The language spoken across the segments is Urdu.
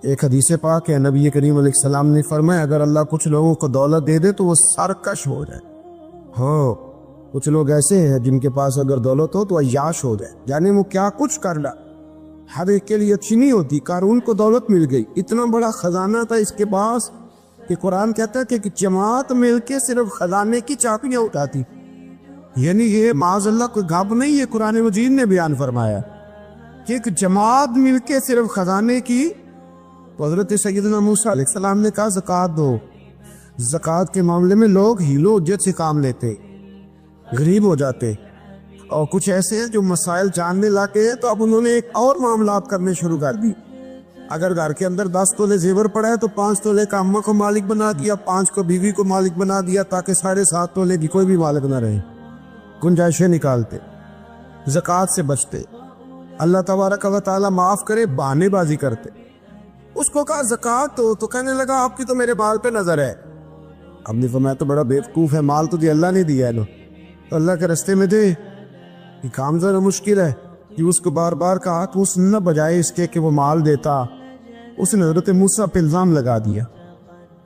ایک حدیث پاک ہے، نبی کریم علیہ السلام نے فرمایا اگر اللہ کچھ لوگوں کو دولت دے دے تو وہ سرکش ہو جائے۔ ہاں، کچھ لوگ ایسے ہیں جن کے پاس اگر دولت ہو تو عیاش ہو جائے، یعنی وہ کیا کچھ کر لا، ہر ایک کے لیے اچھی نہیں ہوتی۔ قارون کو دولت مل گئی، اتنا بڑا خزانہ تھا اس کے پاس کہ قرآن کہتا ہے کہ جماعت مل کے صرف خزانے کی چابیاں اٹھاتی، یعنی یہ معاذ اللہ کوئی گھب نہیں، یہ قرآن مجید نے بیان فرمایا کہ ایک جماعت مل کے صرف خزانے کی۔ تو حضرت سیدنا موسیٰ علیہ السلام نے کہا زکوٰۃ دو۔ زکوٰۃ کے معاملے میں لوگ ہیل و حجت سے کام لیتے، غریب ہو جاتے، اور کچھ ایسے ہیں جو مسائل جاننے لگے ہیں تو اب انہوں نے ایک اور معاملات کرنے شروع کر دی۔ اگر گھر کے اندر 10 تولے زیور پڑا ہے تو 5 تولے کا اماں کو مالک بنا دیا، 5 کو بیوی کو مالک بنا دیا، تاکہ 7.5 تولے کی کوئی بھی مالک نہ رہے۔ گنجائشیں نکالتے، زکوٰۃ سے بچتے، اللہ تبارک و تعالیٰ معاف کرے بہانے بازی کرتے۔ اس کو کہا زکوٰۃ دو تو کہنے لگا آپ کی تو میرے مال پہ نظر ہے۔ اب نے فرمایا تو بڑا بیوقوف ہے، مال تو دی اللہ نے دیا ہے نا، تو اللہ کے رستے میں دے۔ یہ کام ذرا مشکل ہے کہ اس کو بار بار کہا تو اس نہ بجائے اس کے کہ وہ مال دیتا، اس نے حضرت موسیٰ پہ الزام لگا دیا،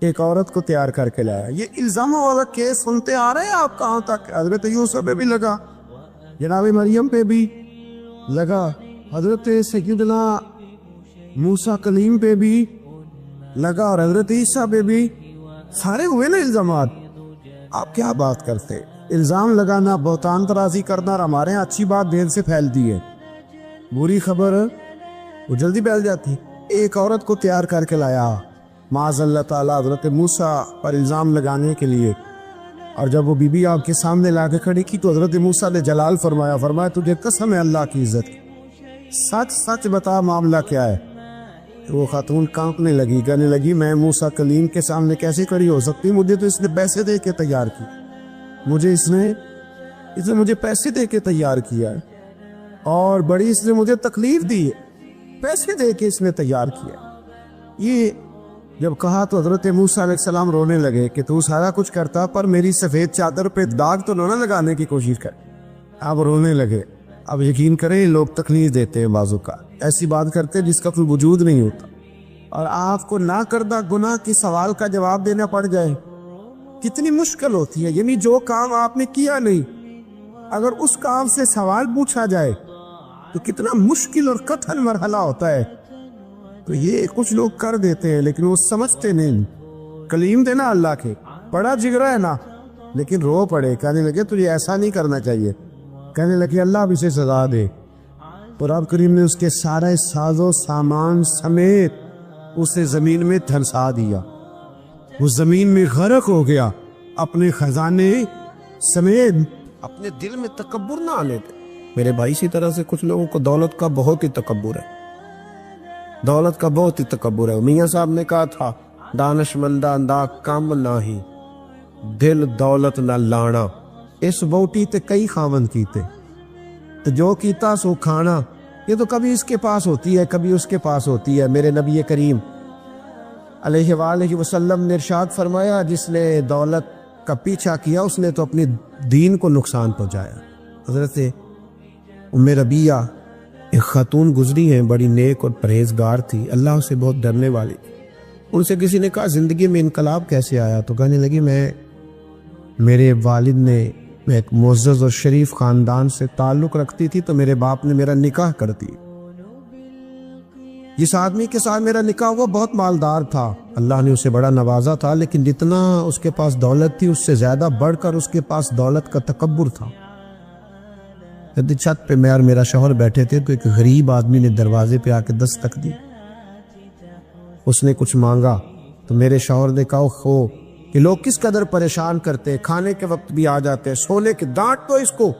ایک عورت کو تیار کر کے لایا۔ یہ الزاموں والا کیس سنتے آ رہے ہیں آپ کہاں تک؟ حضرت یوسف پہ بھی لگا، جناب مریم پہ بھی لگا، حضرت سیدنا موسیٰ کلیم پہ بھی لگا، اور حضرت عیسیٰ پہ بھی سارے ہوئے نا الزامات۔ آپ کیا بات کرتے؟ الزام لگانا، بہتان ترازی کرنا، اور ہمارے یہاں اچھی بات دیر سے پھیلتی ہے، بری خبر وہ جلدی پھیل جاتی۔ ایک عورت کو تیار کر کے لایا معاذ اللہ تعالیٰ حضرت موسیٰ پر الزام لگانے کے لیے، اور جب وہ بی بی آپ کے سامنے لا کے کھڑی کی تو حضرت موسیٰ نے جلال فرمایا تجھے قسم ہے اللہ کی عزت کی، سچ سچ بتا معاملہ کیا ہے۔ تو وہ خاتون کانپنے لگی، کہنے لگی میں موسیٰ کلیم کے سامنے کیسے کھڑی ہو سکتی؟ مجھے تو اس نے پیسے دے کے تیار کی، مجھے اس نے مجھے پیسے دے کے تیار کیا ہے، اور بڑی اس نے مجھے تکلیف دی ہے، پیسے دے کے اس نے تیار کیا۔ یہ جب کہا تو حضرت موسیٰ علیہ السلام رونے لگے کہ تو سارا کچھ کرتا پر میری سفید چادر پہ داغ تو نہ لگانے کی کوشش کر۔ آپ رونے لگے۔ اب یقین کریں لوگ تکلیف دیتے ہیں، بازو کا ایسی بات کرتے جس کا کوئی وجود نہیں ہوتا، اور آپ کو نہ کردہ گناہ کی سوال کا جواب دینا پڑ جائے، کتنی مشکل ہوتی ہے۔ یعنی جو کام آپ نے کیا نہیں، اگر اس کام سے سوال پوچھا جائے تو کتنا مشکل اور کٹھن مرحلہ ہوتا ہے۔ تو یہ کچھ لوگ کر دیتے ہیں لیکن وہ سمجھتے نہیں۔ کلیم تھے نا اللہ کے، بڑا جگرا ہے نا، لیکن رو پڑے، کہنے لگے تجھے ایسا نہیں کرنا چاہیے، کہنے لگے اللہ اب اسے سزا دے۔ تو رب کریم نے اس کے سارے ساز و سامان سمیت اسے زمین میں دھنسا دیا، وہ زمین میں غرق ہو گیا اپنے خزانے سمیت۔ اپنے دل میں تکبر نہ آنے دے میرے بھائی۔ اسی طرح سے کچھ لوگوں کو دولت کا بہت ہی تکبر ہے، دولت کا بہت ہی تکبر ہے۔ میاں صاحب نے کہا تھا دانش مندہ دا کم نہ ہی دل دولت نہ لانا، اس بوٹی تے کئی خاون کیتے تو جو کیتا سو کھانا۔ یہ تو کبھی اس کے پاس ہوتی ہے کبھی اس کے پاس ہوتی ہے۔ میرے نبی کریم علیہ وآلہ وسلم نے ارشاد فرمایا جس نے دولت کا پیچھا کیا اس نے تو اپنے دین کو نقصان پہنچایا۔ حضرت ام ربیہ ایک خاتون گزری ہیں، بڑی نیک اور پرہیزگار تھی، اللہ سے بہت ڈرنے والی۔ ان سے کسی نے کہا زندگی میں انقلاب کیسے آیا؟ تو کہنے لگی میرے والد نے، میں ایک معزز اور شریف خاندان سے تعلق رکھتی تھی تو میرے باپ نے میرا نکاح کر دی۔ جس آدمی کے ساتھ میرا نکاح ہوا بہت مالدار تھا، اللہ نے اسے بڑا نوازا تھا، لیکن جتنا اس کے پاس دولت تھی اس سے زیادہ بڑھ کر اس کے پاس دولت کا تکبر تھا۔ چھت پہ میں اور میرا شوہر بیٹھے تھے تو ایک غریب آدمی نے دروازے پہ آ کے دستک دی، اس نے کچھ مانگا تو میرے شوہر نے کہا کہ لوگ کس قدر پریشان کرتے، کھانے کے وقت بھی آ جاتے، سونے کے ڈانٹ تو اس کو۔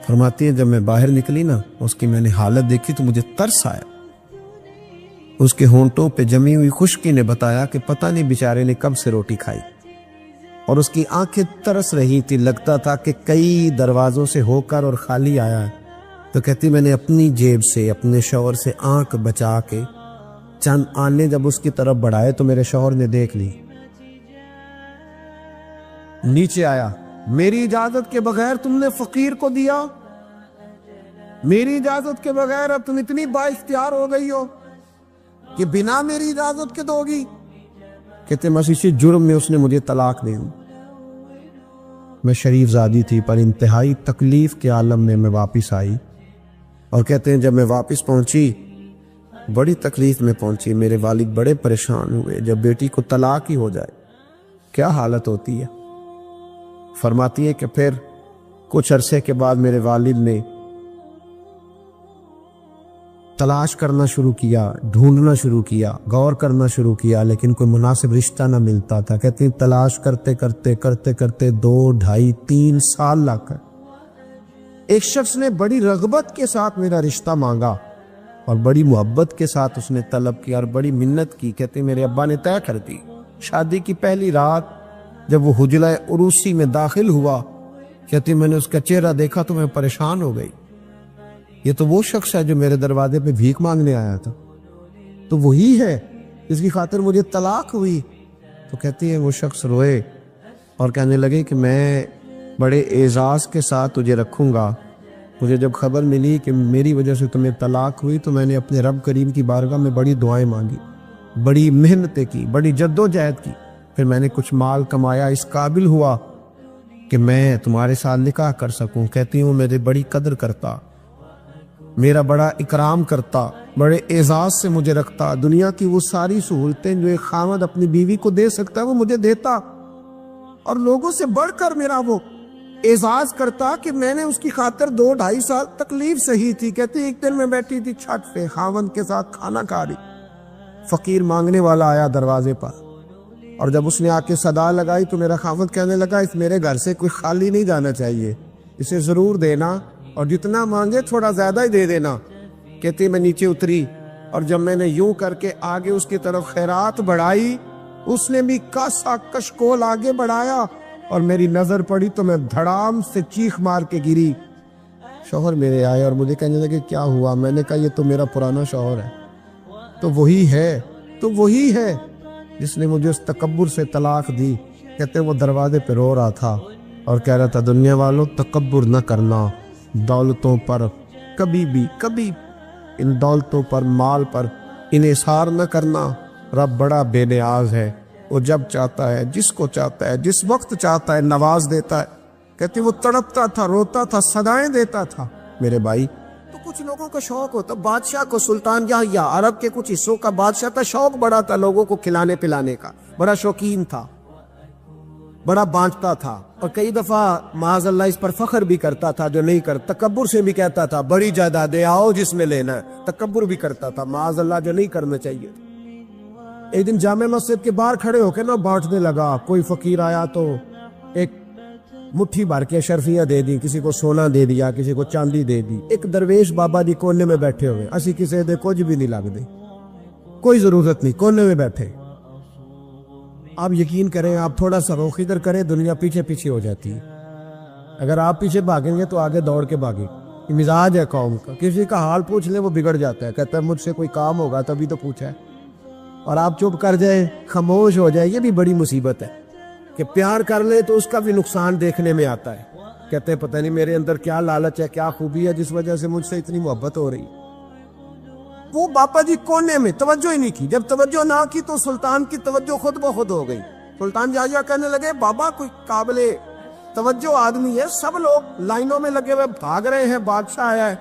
فرماتی ہے جب میں باہر نکلی نا اس کی میں نے حالت دیکھی تو مجھے ترس آیا۔ اس کے ہونٹوں پہ جمی ہوئی خشکی نے بتایا کہ پتہ نہیں بیچارے نے کب سے روٹی کھائی، اور اس کی آنکھیں ترس رہی تھی، لگتا تھا کہ کئی دروازوں سے ہو کر اور خالی آیا ہے۔ تو کہتی میں نے اپنی جیب سے اپنے شوہر سے آنکھ بچا کے چند آنے جب اس کی طرف بڑھائے تو میرے شوہر نے دیکھ لی، نیچے آیا، میری اجازت کے بغیر تم نے فقیر کو دیا، میری اجازت کے بغیر اب تم اتنی با اختیار ہو گئی ہو۔ کہ بنا میری اجازت کے دو گی؟ کہتے بس اسی جرم میں اس نے مجھے طلاق دے دی۔ میں شریف زادی تھی پر انتہائی تکلیف کے عالم میں واپس آئی، اور کہتے ہیں جب میں واپس پہنچی بڑی تکلیف میں پہنچی، میرے والد بڑے پریشان ہوئے۔ جب بیٹی کو طلاق ہی ہو جائے کیا حالت ہوتی ہے؟ فرماتی ہے کہ پھر کچھ عرصے کے بعد میرے والد نے تلاش کرنا شروع کیا، ڈھونڈنا شروع کیا، غور کرنا شروع کیا، لیکن کوئی مناسب رشتہ نہ ملتا تھا۔ کہتے ہیں تلاش کرتے کرتے 2، 2.5، 3 سال لگ گئے۔ ایک شخص نے بڑی رغبت کے ساتھ میرا رشتہ مانگا اور بڑی محبت کے ساتھ اس نے طلب کیا اور بڑی منت کی۔ کہتے ہیں میرے ابا نے طے کر دی، شادی کی پہلی رات جب وہ حجرہ عروسی میں داخل ہوا، کہتے ہیں میں نے اس کا چہرہ دیکھا تو میں پریشان ہو گئی۔ یہ تو وہ شخص ہے جو میرے دروازے پہ بھیک مانگنے آیا تھا، تو وہی ہے جس کی خاطر مجھے طلاق ہوئی۔ تو کہتی ہے وہ شخص روئے اور کہنے لگے کہ میں بڑے اعزاز کے ساتھ تجھے رکھوں گا۔ مجھے جب خبر ملی کہ میری وجہ سے تمہیں طلاق ہوئی تو میں نے اپنے رب کریم کی بارگاہ میں بڑی دعائیں مانگی، بڑی محنتیں کی، بڑی جد و جہد کی، پھر میں نے کچھ مال کمایا، اس قابل ہوا کہ میں تمہارے ساتھ نکاح کر سکوں۔ کہتی ہوں میری بڑی قدر کرتا، میرا بڑا اکرام کرتا، بڑے اعزاز سے مجھے رکھتا، دنیا کی وہ ساری سہولتیں جو ایک خاوند اپنی بیوی کو دے سکتا ہے وہ مجھے دیتا، اور لوگوں سے بڑھ کر میرا وہ اعزاز کرتا کہ میں نے اس کی خاطر 2، 2.5 سال تکلیف سہی تھی۔ کہتے ایک دن میں بیٹھی تھی چھت پہ خاوند کے ساتھ کھانا کھا رہی، فقیر مانگنے والا آیا دروازے پر، اور جب اس نے آ کے صدا لگائی تو میرا خاوند کہنے لگا اس میرے گھر سے کوئی خالی نہیں جانا چاہیے، اسے ضرور دینا اور جتنا مانگے تھوڑا زیادہ ہی دے دینا۔ کہتے میں نیچے اتری اور جب میں نے یوں کر کے آگے اس کی طرف خیرات بڑھائی، اس نے بھی کاسا کشکول آگے بڑھایا اور میری نظر پڑی تو میں دھڑام سے چیخ مار کے گری۔ شوہر میرے آئے اور مجھے کہنے لگے کیا ہوا؟ میں نے کہا یہ تو میرا پرانا شوہر ہے، تو وہی ہے جس نے مجھے اس تکبر سے طلاق دی۔ کہتے وہ دروازے پہ رو رہا تھا اور کہہ رہا تھا دنیا والوں تکبر نہ کرنا، دولتوں پر کبھی ان دولتوں پر، مال پر انحصار نہ کرنا۔ رب بڑا بے نیاز ہے، وہ جب چاہتا ہے، جس کو چاہتا ہے، جس وقت چاہتا ہے نواز دیتا ہے۔ کہتے وہ تڑپتا تھا، روتا تھا، صدائیں دیتا تھا۔ میرے بھائی تو کچھ لوگوں کا شوق ہوتا، بادشاہ کو، سلطان یا عرب کے کچھ حصوں کا بادشاہ تھا، شوق بڑا تھا لوگوں کو کھلانے پلانے کا، بڑا شوقین تھا، بڑا بانٹتا تھا، اور کئی دفعہ معاذ اللہ اس پر فخر بھی کرتا تھا جو نہیں کر، تکبر سے بھی کہتا تھا بڑی جائیدادیں آؤ جس میں لینا ہے، تکبر بھی کرتا تھا معاذ اللہ جو نہیں کرنا چاہیے۔ ایک دن جامع مسجد کے باہر کھڑے ہو کے نہ بانٹنے لگا، کوئی فقیر آیا تو ایک مٹھی بھر کے اشرفیاں دے دی، کسی کو سونا دے دیا، کسی کو چاندی دے دی۔ ایک درویش بابا جی کونے میں بیٹھے ہوئے، اسی کسی دے کچھ بھی نہیں لگ دی، کوئی ضرورت نہیں، کونے میں بیٹھے۔ آپ یقین کریں، آپ تھوڑا سا رخ ادھر کریں، دنیا پیچھے پیچھے ہو جاتی ہے۔ اگر آپ پیچھے بھاگیں گے تو آگے دوڑ کے بھاگیں۔ یہ مزاج ہے قوم کا، کسی کا حال پوچھ لیں وہ بگڑ جاتا ہے، کہتا ہے مجھ سے کوئی کام ہوگا تبھی تو پوچھا ہے، اور آپ چپ کر جائیں، خاموش ہو جائے، یہ بھی بڑی مصیبت ہے کہ پیار کر لے تو اس کا بھی نقصان دیکھنے میں آتا ہے۔ کہتے ہیں پتہ نہیں میرے اندر کیا لالچ ہے، کیا خوبی ہے جس وجہ سے مجھ سے اتنی محبت ہو رہی۔ وہ باپا جی کونے میں توجہ ہی نہیں کی، جب توجہ نہ کی تو سلطان کی توجہ خود بخود ہو گئی۔ سلطان جایا کہنے لگے بابا کوئی قابل توجہ آدمی ہے، سب لوگ لائنوں میں لگے ہوئے بھاگ رہے ہیں، بادشاہ آیا ہے،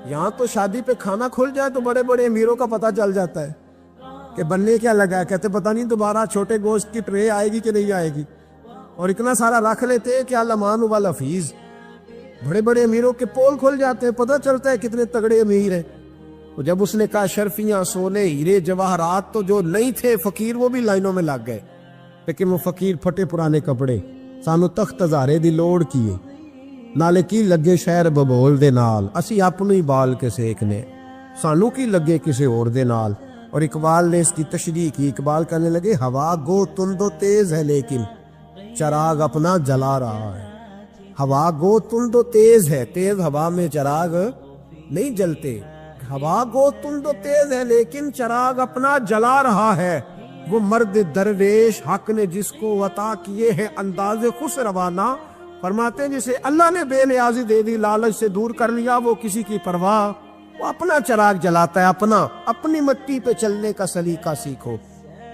یہاں تو شادی پہ کھانا کھل جائے تو بڑے بڑے امیروں کا پتہ چل جاتا ہے کہ بننے کیا لگا ہے۔ کہتے پتہ نہیں دوبارہ چھوٹے گوشت کی ٹرے آئے گی کہ نہیں آئے گی، اور اتنا سارا رکھ لیتے کہ الامان والحفیظ، بڑے بڑے امیروں کے پول کھل جاتے ہیں، پتہ چلتا ہے کتنے تگڑے امیر ہیں۔ تو جب اس نے کہا شرفیاں، سونے، ہیرے، جواہرات تو جو نہیں تھے فقیر وہ بھی لائنوں میں لگ گئے، لیکن وہ فقیر پھٹے پرانے کپڑے، سانو تخت ہزارے دی لوڑ کیے، نالے کی لگے شہر ببول دے نال، اسی اپنی بال کے سیکنے، سانو کی لگے کسی اور دے نال۔ اور اقبال نے اس کی تشریح کی، اقبال کہنے لگے ہوا گو تند و تیز ہے لیکن چراغ اپنا جلا رہا ہے۔ ہوا گو تند و تیز ہے، تیز ہوا میں چراغ نہیں جلتے، ہوا گو تند و تیز ہے لیکن چراغ اپنا جلا رہا ہے۔ وہ مرد درویش حق نے جس کو عطا کیے ہیں انداز خوش روانہ، فرماتے ہیں جسے اللہ نے بے نیازی دے دی، لالچ سے دور کر لیا، وہ کسی کی پرواہ وہ اپنا چراغ جلاتا ہے، اپنی مٹی پہ چلنے کا سلیقہ سیکھو۔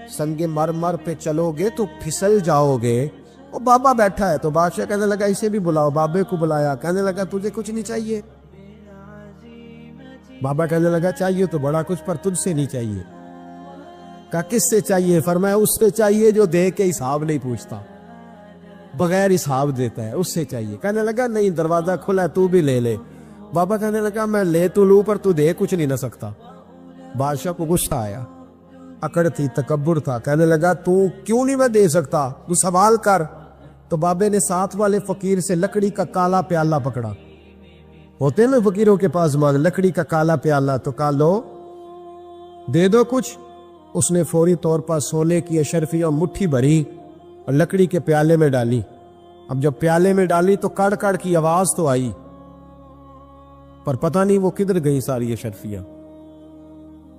سنگ مرمر پہ چلو گے تو پھسل جاؤ گے۔ وہ بابا بیٹھا ہے تو بادشاہ کہنے لگا اسے بھی بلاؤ، بابے کو بلایا، کہنے لگا تجھے کچھ نہیں چاہیے؟ بابا کہنے لگا چاہیے تو بڑا کچھ، پر تجھ سے نہیں چاہیے۔ کہا کس سے چاہیے؟ فرمایا اس سے چاہیے جو دے کے حساب نہیں پوچھتا، بغیر حساب دیتا ہے، اس سے چاہیے۔ کہنے لگا نہیں، دروازہ کھلا ہے، تو بھی لے لے۔ بابا کہنے لگا میں لے تو لوں پر تو دے کچھ نہیں نہ سکتا۔ بادشاہ کو غصہ آیا، اکڑ تھی، تکبر تھا، کہنے لگا تو کیوں نہیں میں دے سکتا، تو سوال کر۔ تو بابے نے ساتھ والے فقیر سے لکڑی کا کالا پیالہ پکڑا، ہوتے ہیں نا فقیروں کے پاس مانگ، لکڑی کا کالا پیالہ، تو کہا لو دے دو کچھ۔ اس نے فوری طور پر سونے کی اشرفیاں مٹھی بھری اور لکڑی کے پیالے میں ڈالی۔ اب جب پیالے میں ڈالی تو کڑ کڑ کی آواز تو آئی، پر پتہ نہیں وہ کدھر گئی ساری اشرفیاں۔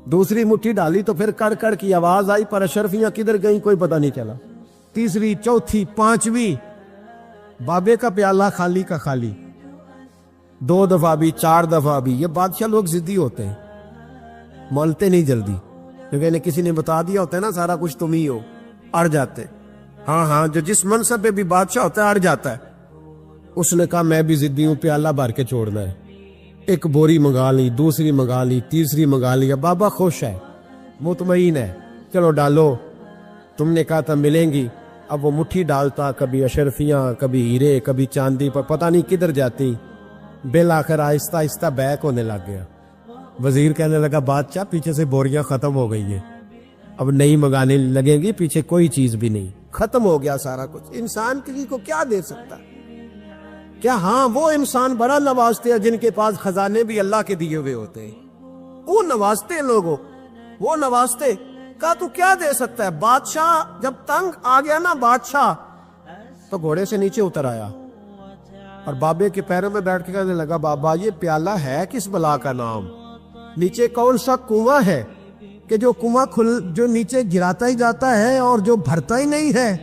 دوسری مٹھی ڈالی تو پھر کڑ کڑ کی آواز آئی، پر اشرفیاں کدھر گئیں کوئی پتہ نہیں چلا۔ تیسری، چوتھی، پانچویں، بابے کا پیالہ خالی کا خالی، 2 دفعہ بھی، 4 دفعہ بھی۔ یہ بادشاہ لوگ ضدی ہوتے ہیں، مولتے نہیں جلدی، کیونکہ کسی نے بتا دیا ہوتا ہے نا سارا کچھ تم ہی ہو، اڑ جاتے۔ ہاں جو جس منصب پہ بھی بادشاہ ہوتا ہے اڑ جاتا ہے۔ اس نے کہا میں بھی ضدی ہوں، پیالہ بھر کے چھوڑنا ہے۔ ایک بوری منگا لی، دوسری منگا لی، تیسری منگا لی۔ بابا خوش ہے، مطمئن ہے، چلو ڈالو، تم نے کہا تھا ملیں گی۔ اب وہ مٹھی ڈالتا، کبھی اشرفیاں، کبھی ہیرے، کبھی چاندی، پر پتہ نہیں کدھر جاتی۔ بالآخر آہستہ آہستہ بیک ہونے لگ گیا۔ وزیر کہنے لگا بادشاہ پیچھے سے بوریاں ختم ہو گئی ہیں، اب نئی منگانے لگیں گی، پیچھے کوئی چیز بھی نہیں، ختم ہو گیا سارا کچھ۔ انسان کسی کو کیا دے سکتا؟ کیا ہاں وہ انسان بڑا نوازتے ہیں جن کے پاس خزانے بھی اللہ کے دیے ہوئے ہوتے ہیں، وہ نوازتے ہیں لوگوں، وہ نوازتے۔ کہا تو کیا دے سکتا ہے؟ بادشاہ جب تنگ آ گیا نا بادشاہ، تو گھوڑے سے نیچے اتر آیا اور بابے کے پیروں میں بیٹھ کے کہنے لگا بابا یہ پیالہ ہے کس بلا کا نام؟ نیچے کون سا کنواں ہے کہ جو کنواں جو نیچے گراتا ہی جاتا ہے اور جو بھرتا ہی نہیں ہے؟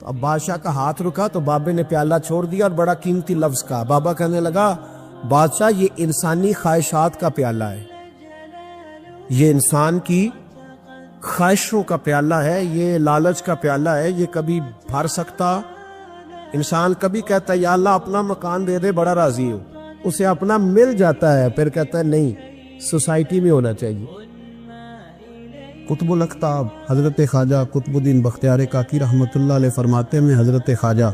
تو اب بادشاہ کا ہاتھ رکا تو بابے نے پیالہ چھوڑ دیا اور بڑا قیمتی لفظ کہا۔ بابا کہنے لگا بادشاہ یہ انسانی خواہشات کا پیالہ ہے، یہ انسان کی خواہشوں کا پیالہ ہے، یہ لالچ کا پیالہ ہے، یہ کبھی بھر سکتا۔ انسان کبھی کہتا ہے یا اللہ اپنا مکان دے دے بڑا راضی ہوں، اسے اپنا مل جاتا ہے، پھر کہتا ہے نہیں سوسائٹی میں ہونا چاہیے۔ قطب الاقطاب حضرت خواجہ قطب الدین بختیار کاکی رحمۃ اللہ علیہ فرماتے میں حضرت خواجہ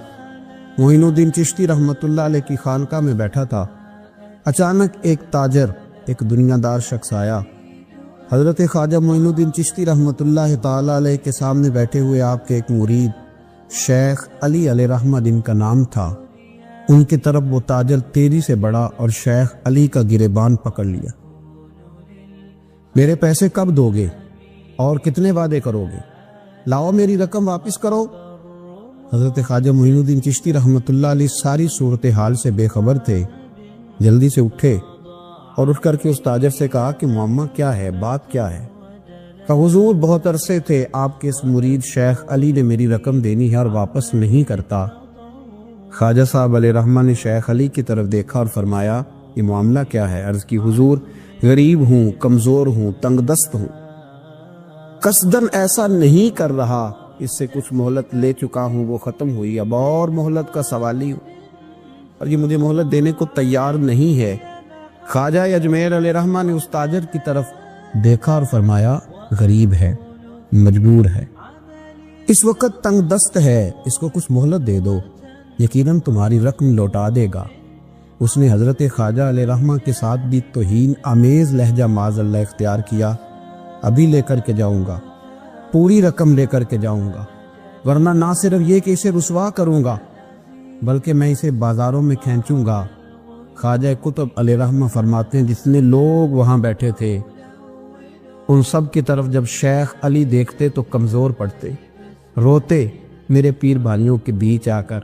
معین الدین چشتی رحمۃ اللہ علیہ کی خانقاہ میں بیٹھا تھا، اچانک ایک تاجر، ایک دنیا دار شخص آیا۔ حضرت خواجہ معین الدین چشتی رحمۃ اللہ تعالی علیہ کے سامنے بیٹھے ہوئے آپ کے ایک مرید شیخ علی علیہ رحمہ جن کا نام تھا، ان کی طرف وہ تاجر تیزی سے بڑھا اور شیخ علی کا گریبان پکڑ لیا۔ میرے پیسے کب دو گے اور کتنے وعدے کرو گے؟ لاؤ میری رقم واپس کرو۔ حضرت خواجہ معین الدین چشتی رحمۃ اللہ علیہ ساری صورتحال سے بے خبر تھے، جلدی سے اٹھے اور اٹھ کر کے اس تاجر سے کہا کہ معاملہ کیا ہے، بات کیا ہے؟ کہ حضور بہت عرصے تھے آپ کے اس مرید شیخ علی نے میری رقم دینی ہے اور واپس نہیں کرتا۔ خواجہ صاحب علیہ رحمہ نے شیخ علی کی طرف دیکھا اور فرمایا یہ معاملہ کیا ہے؟ عرض کی حضور غریب ہوں، کمزور ہوں، تنگ دست ہوں، قصدن ایسا نہیں کر رہا، اس سے کچھ مہلت لے چکا ہوں، وہ ختم ہوئی، اب اور مہلت کا سوالی ہوں اور یہ مجھے مہلت دینے کو تیار نہیں ہے۔ خواجہ اجمیر علیہ رحمہ نے اس تاجر کی طرف دیکھا اور فرمایا غریب ہے، مجبور ہے، اس وقت تنگ دست ہے، اس کو کچھ مہلت دے دو، یقیناً تمہاری رقم لوٹا دے گا۔ اس نے حضرت خواجہ علیہ رحمہ کے ساتھ بھی توہین آمیز لہجہ معاذ اللہ اختیار کیا، ابھی لے کر کے جاؤں گا، پوری رقم لے کر کے جاؤں گا، ورنہ نہ صرف یہ کہ اسے رسوا کروں گا بلکہ میں اسے بازاروں میں کھینچوں گا۔ خواجہ قطب علیہ رحمہ فرماتے ہیں جتنے لوگ وہاں بیٹھے تھے ان سب کی طرف جب شیخ علی دیکھتے تو کمزور پڑتے، روتے میرے پیر بھائیوں کے بیچ آ کر،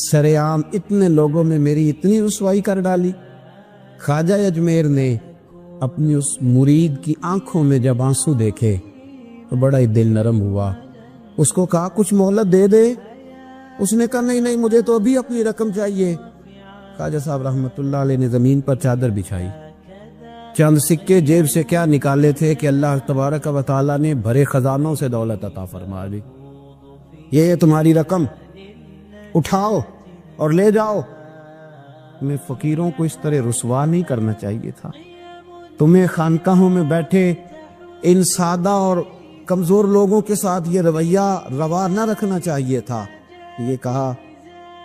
سرعام اتنے لوگوں میں میری اتنی رسوائی کر ڈالی۔ خواجہ اجمیر نے اپنی اس مرید کی آنکھوں میں جب آنسو دیکھے تو بڑا ہی دل نرم ہوا، اس کو کہا کچھ مہلت دے دے۔ اس نے کہا نہیں مجھے تو ابھی اپنی رقم چاہیے۔ خواجہ صاحب رحمۃ اللہ علیہ نے زمین پر چادر بچھائی، چند سکے جیب سے کیا نکالے تھے کہ اللہ تبارک و تعالیٰ نے بھرے خزانوں سے دولت عطا فرما دی. یہ تمہاری رقم، اٹھاؤ اور لے جاؤ. تمہیں فقیروں کو اس طرح رسوا نہیں کرنا چاہیے تھا. تمہیں خانقاہوں میں بیٹھے ان سادہ اور کمزور لوگوں کے ساتھ یہ رویہ روا نہ رکھنا چاہیے تھا. یہ کہا.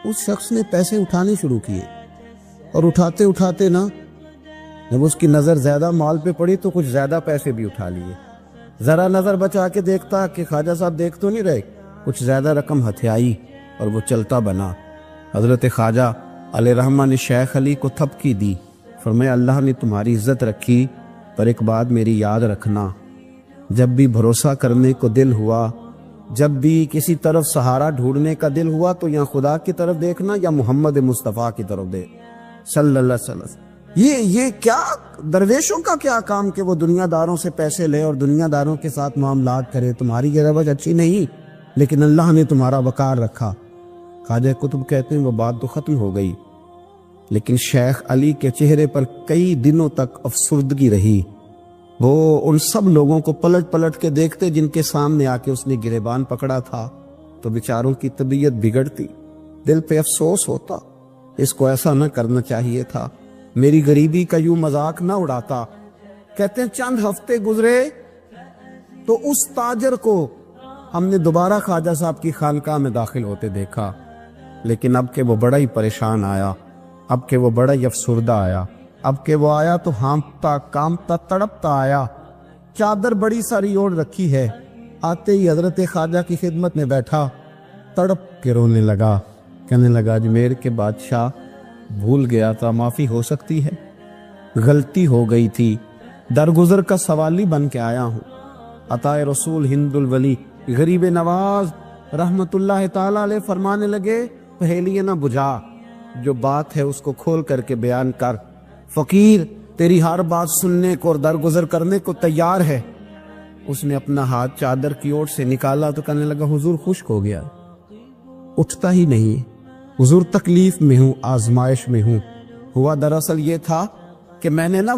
اس شخص نے پیسے اٹھانے شروع کیے اور اٹھاتے اٹھاتے نا، جب اس کی نظر زیادہ مال پہ پڑی تو کچھ زیادہ پیسے بھی اٹھا لیے. ذرا نظر بچا کے دیکھتا کہ خواجہ صاحب دیکھ تو نہیں رہے، کچھ زیادہ رقم ہتھے آئی اور وہ چلتا بنا. حضرت خواجہ علیہ رحمہ نے شیخ علی کو تھپکی دی. فرمایا اللہ نے تمہاری عزت رکھی، پر ایک بات میری یاد رکھنا، جب بھی بھروسہ کرنے کو دل ہوا، جب بھی کسی طرف سہارا ڈھونڈنے کا دل ہوا، تو یا خدا کی طرف دیکھنا یا محمد مصطفیٰ کی طرف دیکھ صلی اللہ علیہ وسلم. یہ کیا درویشوں کا کیا کام کہ وہ دنیا داروں سے پیسے لے اور دنیا داروں کے ساتھ معاملات کرے. تمہاری یہ روش اچھی نہیں، لیکن اللہ نے تمہارا وقار رکھا. خواجہ قطب کہتے ہیں وہ بات تو ختم ہو گئی، لیکن شیخ علی کے چہرے پر کئی دنوں تک افسردگی رہی. وہ ان سب لوگوں کو پلٹ پلٹ کے دیکھتے جن کے سامنے آ کے اس نے گریبان پکڑا تھا تو بیچاروں کی طبیعت بگڑتی، دل پہ افسوس ہوتا. اس کو ایسا نہ کرنا چاہیے تھا، میری غریبی کا یوں مذاق نہ اڑاتا. کہتے ہیں چند ہفتے گزرے تو اس تاجر کو ہم نے دوبارہ خواجہ صاحب کی خانقاہ میں داخل ہوتے دیکھا، لیکن اب کہ وہ بڑا ہی پریشان آیا، اب کہ وہ بڑا ہی افسردہ آیا. اب کہ وہ آیا تو ہانپتا کامتا تڑپتا آیا. چادر بڑی ساری اوڑھ رکھی ہے. آتے ہی حضرت خواجہ کی خدمت میں بیٹھا، تڑپ کے رونے لگا. کہنے لگا اجمیر کے بادشاہ، بھول گیا تھا، معافی ہو سکتی ہے، غلطی ہو گئی تھی، درگزر کا سوالی بن کے آیا ہوں. عطائے رسول ہند الولی غریب نواز رحمت اللہ تعالی علیہ فرمانے لگے، پہیلی نہ بجھا، جو بات ہے اس کو کھول کر کے بیان کر. فقیر تیری ہر بات سننے کو اور درگزر کرنے کو تیار ہے. اس نے اپنا ہاتھ چادر کی اوٹ سے نکالا تو کہنے لگا حضور خشک ہو گیا، اٹھتا ہی نہیں. حضور تکلیف میں ہوں، آزمائش میں ہوں. ہوا دراصل یہ تھا کہ میں نے نا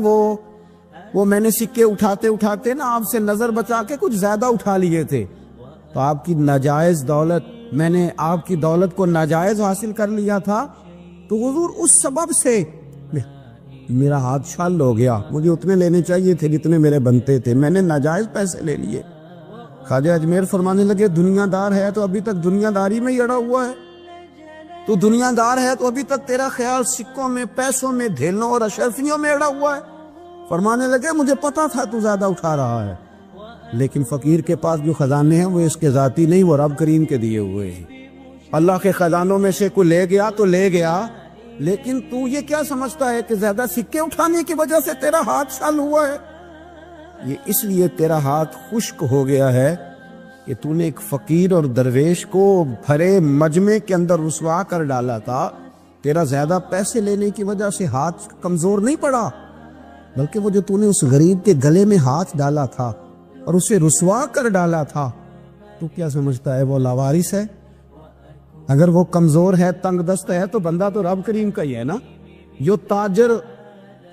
وہ میں نے سکے اٹھاتے اٹھاتے نا آپ سے نظر بچا کے کچھ زیادہ اٹھا لیے تھے، تو آپ کی ناجائز دولت، میں نے آپ کی دولت کو ناجائز حاصل کر لیا تھا. تو حضور اس سبب سے میرا ہاتھ چھال ہو گیا، مجھے اتنے لینے چاہیے تھے جتنے میرے بنتے تھے، میں نے ناجائز پیسے لے لیے. خواجہ اجمیر فرمانے لگے دنیا دار ہے تو ابھی تک دنیا داری میں ہی اڑا ہوا ہے. تو دنیا دار ہے تو ابھی تک تیرا خیال سکوں میں، پیسوں میں، دھیلوں اور اشرفیوں میں اڑا ہوا ہے. فرمانے لگے مجھے پتا تھا تو زیادہ اٹھا رہا ہے، لیکن فقیر کے پاس جو خزانے ہیں وہ اس کے ذاتی نہیں، وہ رب کریم کے دیے ہوئے ہیں. اللہ کے خزانوں میں سے کوئی لے گیا تو لے گیا، لیکن تو یہ کیا سمجھتا ہے کہ زیادہ سکے اٹھانے کی وجہ سے تیرا ہاتھ چھال ہوا ہے؟ یہ اس لیے تیرا ہاتھ خشک ہو گیا ہے کہ تو نے ایک فقیر اور درویش کو بھرے مجمع کے اندر رسوا کر ڈالا تھا. تیرا زیادہ پیسے لینے کی وجہ سے ہاتھ کمزور نہیں پڑا، بلکہ وہ جو تو نے اس غریب کے گلے میں ہاتھ ڈالا تھا اور اسے رسوا کر ڈالا تھا، تو کیا سمجھتا ہے وہ لاوارث ہے؟ اگر وہ کمزور ہے، تنگ دست ہے، تو بندہ تو رب کریم کا ہی ہے نا. جو تاجر،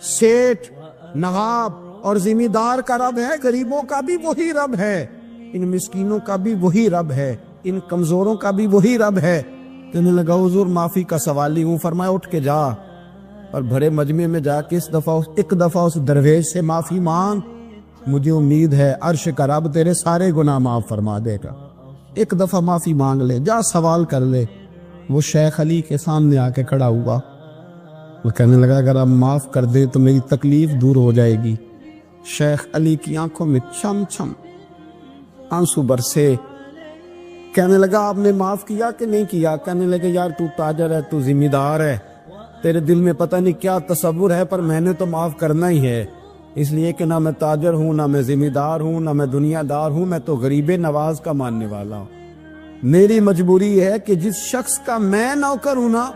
سیٹھ، نواب اور ذمہ دار کا رب ہے، غریبوں کا بھی وہی رب ہے، ان مسکینوں کا بھی وہی رب ہے، ان کمزوروں کا بھی وہی رب ہے. کہنے لگا حضور معافی کا سوالی ہوں. فرمایا اٹھ کے جا اور بڑے مجمع میں جا کے ایک دفعہ اس درویش سے معافی مانگ. مجھے امید ہے عرش کا رب تیرے سارے گناہ معاف فرما دے گا. ایک دفعہ معافی مانگ لے، جا سوال کر لے. وہ شیخ علی کے سامنے آ کے کھڑا ہوا. وہ کہنے لگا اگر آپ معاف کر دیں تو میری تکلیف دور ہو جائے گی. شیخ علی کی آنکھوں میں چھم چھم آنسو برسے. کہنے لگا آپ نے معاف کیا کہ نہیں کیا؟ کہنے لگے یار تو تاجر ہے، تو ذمہ دار ہے، تیرے دل میں پتہ نہیں کیا تصور ہے، پر میں نے تو معاف کرنا ہی ہے، اس لیے کہ نہ میں تاجر ہوں، نہ میں ذمہ دار ہوں، نہ میں دنیا دار ہوں، میں تو غریب نواز کا ماننے والا ہوں. میری مجبوری ہے کہ جس شخص کا میں نوکر ہوں نا،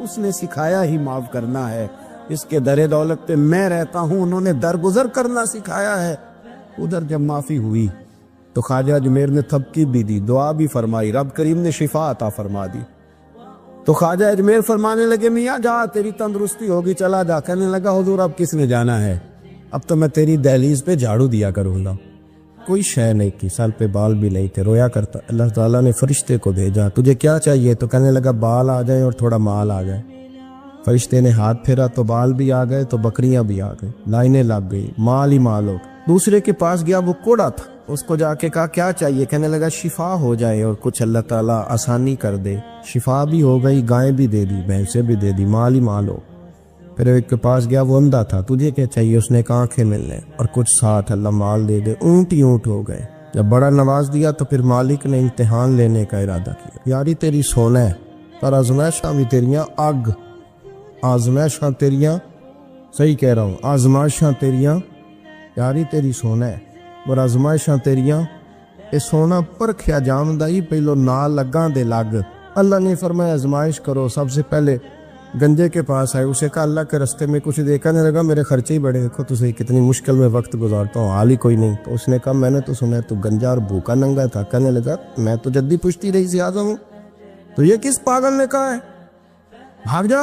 اس نے سکھایا ہی معاف کرنا ہے. اس کے در دولت پہ میں رہتا ہوں، انہوں نے درگزر کرنا سکھایا ہے. ادھر جب معافی ہوئی تو خواجہ اجمیر نے تھپکی بھی دی، دعا بھی فرمائی، رب کریم نے شفا عطا فرما دی. تو خواجہ اجمیر فرمانے لگے میاں جا، تیری تندرستی ہوگی، چلا جا. کہنے لگا حضور اب کس نے جانا ہے؟ اب تو میں تیری دہلیز پہ جھاڑو دیا کروں گا۔ کوئی شے نہیں کی، سر پہ بال بھی نہیں تھے، رویا کرتا۔ اللہ تعالیٰ نے فرشتے کو بھیجا، تجھے کیا چاہیے؟ تو کہنے لگا بال آ جائیں اور تھوڑا مال آ جائے۔ فرشتے نے ہاتھ پھیرا تو بال بھی آ گئے، تو بکریاں بھی آ گئی، لائنیں لگ گئی، مال ہی مال ہو۔ دوسرے کے پاس گیا، وہ کوڑا تھا، اس کو جا کے کہا کیا چاہیے؟ کہنے لگا شفا ہو جائے اور کچھ اللہ تعالیٰ آسانی کر دے۔ شفا بھی ہو گئی، گائیں بھی دے دی، بھینسیں بھی دے دی، مال ہی مال ہو۔ پھر ایک کے پاس گیا، وہ اندھا تھا، تجھے کیا چاہیے؟ اس نے کہا آنکھیں ملنے اور کچھ ساتھ، اللہ مال دے دے۔ اونٹ ہی اونٹ ہو گئے۔ جب بڑا نواز دیا تو پھر مالک نے امتحان لینے کا ارادہ کیا، یاری تیری سونا ہے پر آزمائشاں بھی تیریاں اگ، آزمائشاں تیریاں، صحیح کہہ رہا ہوں، آزمائشاں تیریاں، یاری تیری سونا ہے پر آزمائشاں تیریاں، اے سونا پرکھیا جامدہ ہی پہلو نال لگاں دے لگ۔ اللہ نے فرمایا آزمائش کرو۔ سب سے پہلے گنجے کے پاس آئے، اسے کہا اللہ کے رستے میں کچھ دے، کہنے لگا میرے خرچے ہی بڑے، دیکھو تو صحیح کتنی مشکل میں وقت گزارتا ہوں، حال ہی کوئی نہیں۔ تو اس نے کہا میں نے تو سنا ہے تو گنجا اور بھوکا ننگا تھا۔ کہنے لگا میں تو جدی پشتی رئیس اعظم ہوں، تو یہ کس پاگل نے کہا ہے بھاگ جا؟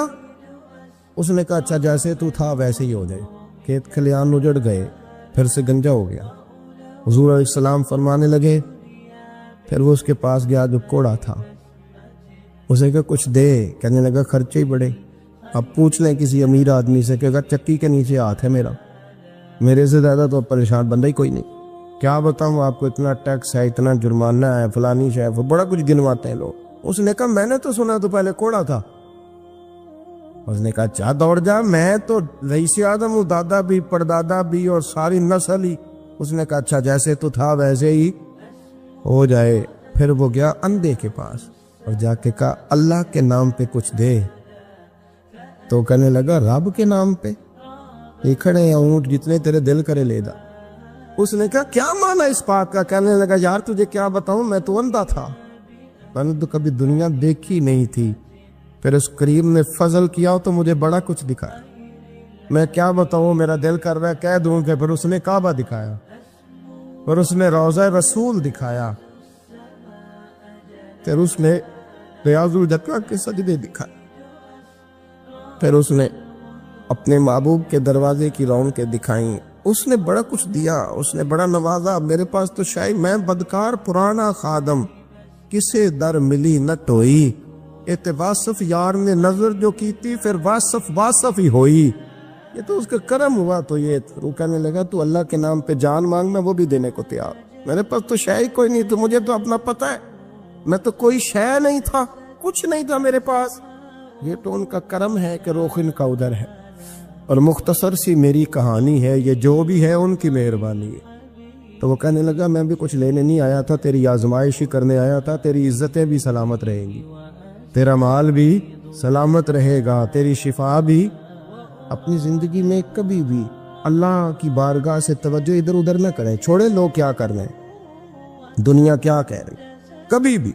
اس نے کہا اچھا جیسے تو تھا ویسے ہی ہو جائے۔ کھیت کھلیان اجڑ گئے، پھر سے گنجا ہو گیا۔ حضور علیہ السلام فرمانے لگے، پھر وہ اس کے پاس گیا جو کوڑا تھا، اسے کہا کچھ دے، کہنے لگا خرچے ہی بڑے۔ اب پوچھ لیں کسی امیر آدمی سے کہ اگر چکی کے نیچے ہاتھ ہے میرے سے زیادہ تو پریشان بندہ ہی کوئی نہیں، کیا بتاؤں آپ کو، اتنا ٹیکس ہے، اتنا جرمانہ ہے، فلانی شے، وہ بڑا کچھ گنواتے ہیں لوگ۔ اس نے کہا میں نے تو سنا تو پہلے کوڑا تھا۔ اس نے کہا اچھا دوڑ جا، میں تو رئیس اعظم ہوں، دادا بھی پردادا بھی اور ساری نسل ہی۔ اس نے کہا اچھا جیسے تو تھا ویسے ہی ہو جائے۔ پھر وہ گیا اندھے کے پاس اور جا کے کہا اللہ کے نام پہ کچھ دے۔ تو کہنے لگا رب کے نام پہ؟ یہ کھڑے ہیں اونٹ جتنے تیرے دل کرے لے دا۔ اس نے کہا کیا معنی اس بات کا؟ کہنے لگا یار تجھے کیا بتاؤں، میں تو اندھا تھا، میں نے تو کبھی دنیا دیکھی نہیں تھی، پھر اس کریم نے فضل کیا تو مجھے بڑا کچھ دکھایا، میں کیا بتاؤں، میرا دل کر رہا ہے کہہ دوں کہ پھر اس نے کعبہ دکھایا، پھر اس نے روضہ رسول دکھایا، پھر اس نے ریاض الجنہ کے سجدے دکھائے، پھر اس نے اپنے محبوب کے دروازے کی رونقیں دکھائیں۔ اس نے بڑا کچھ دیا، اس نے بڑا نوازا۔ میرے پاس تو شاید میں بدکار پرانا خادم، کسے در ملی نہ ٹوئی، واصف یار نے نظر جو کی تھی پھر واصف ہی ہوئی۔ یہ تو اس کا کرم ہوا۔ تو یہ وہ کہنے لگا تو اللہ کے نام پہ جان مانگنا، وہ بھی دینے کو تیار، میرے پاس تو شے کوئی نہیں، تو مجھے تو اپنا پتہ ہے، میں تو کوئی شے نہیں تھا، کچھ نہیں تھا میرے پاس۔ یہ تو ان کا کرم ہے کہ روخن کا ادھر ہے، اور مختصر سی میری کہانی ہے، یہ جو بھی ہے ان کی مہربانی ہے۔ تو وہ کہنے لگا میں بھی کچھ لینے نہیں آیا تھا، تیری آزمائش ہی کرنے آیا تھا، تیری عزتیں بھی سلامت رہیں گی، تیرا مال بھی سلامت رہے گا، تیری شفا بھی۔ اپنی زندگی میں کبھی بھی اللہ کی بارگاہ سے توجہ ادھر ادھر نہ کریں، چھوڑے لوگ کیا کر رہے ہیں، دنیا کیا کہہ رہی، کبھی بھی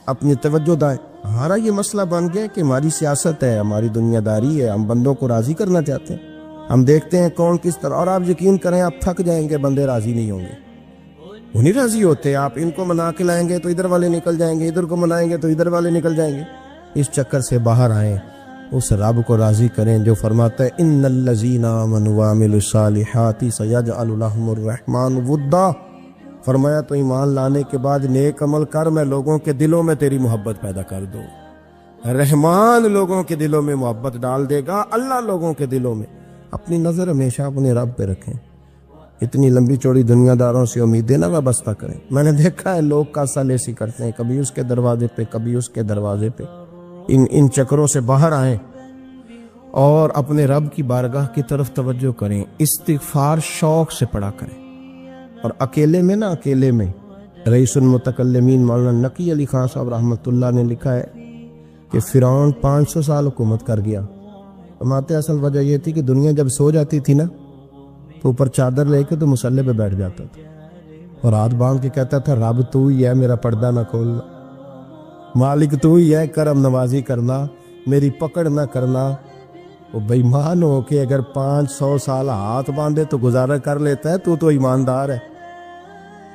اپنی توجہ دائیں۔ ہمارا یہ مسئلہ بن گیا کہ ہماری سیاست ہے، ہماری دنیا داری ہے، ہم بندوں کو راضی کرنا چاہتے ہیں، ہم دیکھتے ہیں کون کس طرح، اور آپ یقین کریں آپ تھک جائیں گے، بندے راضی نہیں ہوں گے، وہ نہیں راضی ہوتے۔ آپ ان کو منا کے لائیں گے تو ادھر والے نکل جائیں گے، ادھر کو منائیں گے تو ادھر والے نکل جائیں گے۔ اس چکر سے باہر آئیں، اس رب کو راضی کریں جو فرماتا ہے ان الذین آمنوا وعملوا الصالحات سیجعل لهم الرحمن ودا۔ فرمایا تو ایمان لانے کے بعد نیک عمل کر، میں لوگوں کے دلوں میں تیری محبت پیدا کر دوں۔ رحمان لوگوں کے دلوں میں محبت ڈال دے گا، اللہ لوگوں کے دلوں میں۔ اپنی نظر ہمیشہ اپنے رب پہ رکھیں، اتنی لمبی چوڑی دنیا داروں سے امیدیں نہ وابستہ کریں۔ میں نے دیکھا ہے لوگ کاسا لیسی کرتے ہیں، کبھی اس کے دروازے پہ کبھی اس کے دروازے پہ۔ ان چکروں سے باہر آئیں اور اپنے رب کی بارگاہ کی طرف توجہ کریں، استغفار شوق سے پڑھا کریں۔ اور اکیلے میں نا، اکیلے میں رئیس المتکلمین مولانا نقی علی خان صاحب رحمۃ اللہ نے لکھا ہے کہ فرعون 500 سال حکومت کر گیا۔ فرماتے اصل وجہ یہ تھی کہ دنیا جب سو جاتی تھی نا تو اوپر چادر لے کے تو مصلے پہ بیٹھ جاتا تھا اور ہاتھ باندھ کے کہتا تھا رب تو ہی ہے، میرا پردہ نہ کھولنا، مالک تو ہی ہے، کرم نوازی کرنا، میری پکڑ نہ کرنا۔ وہ بے ایمان ہو کہ اگر 500 سال ہاتھ باندھے تو گزارا کر لیتا ہے، تو ایماندار ہے۔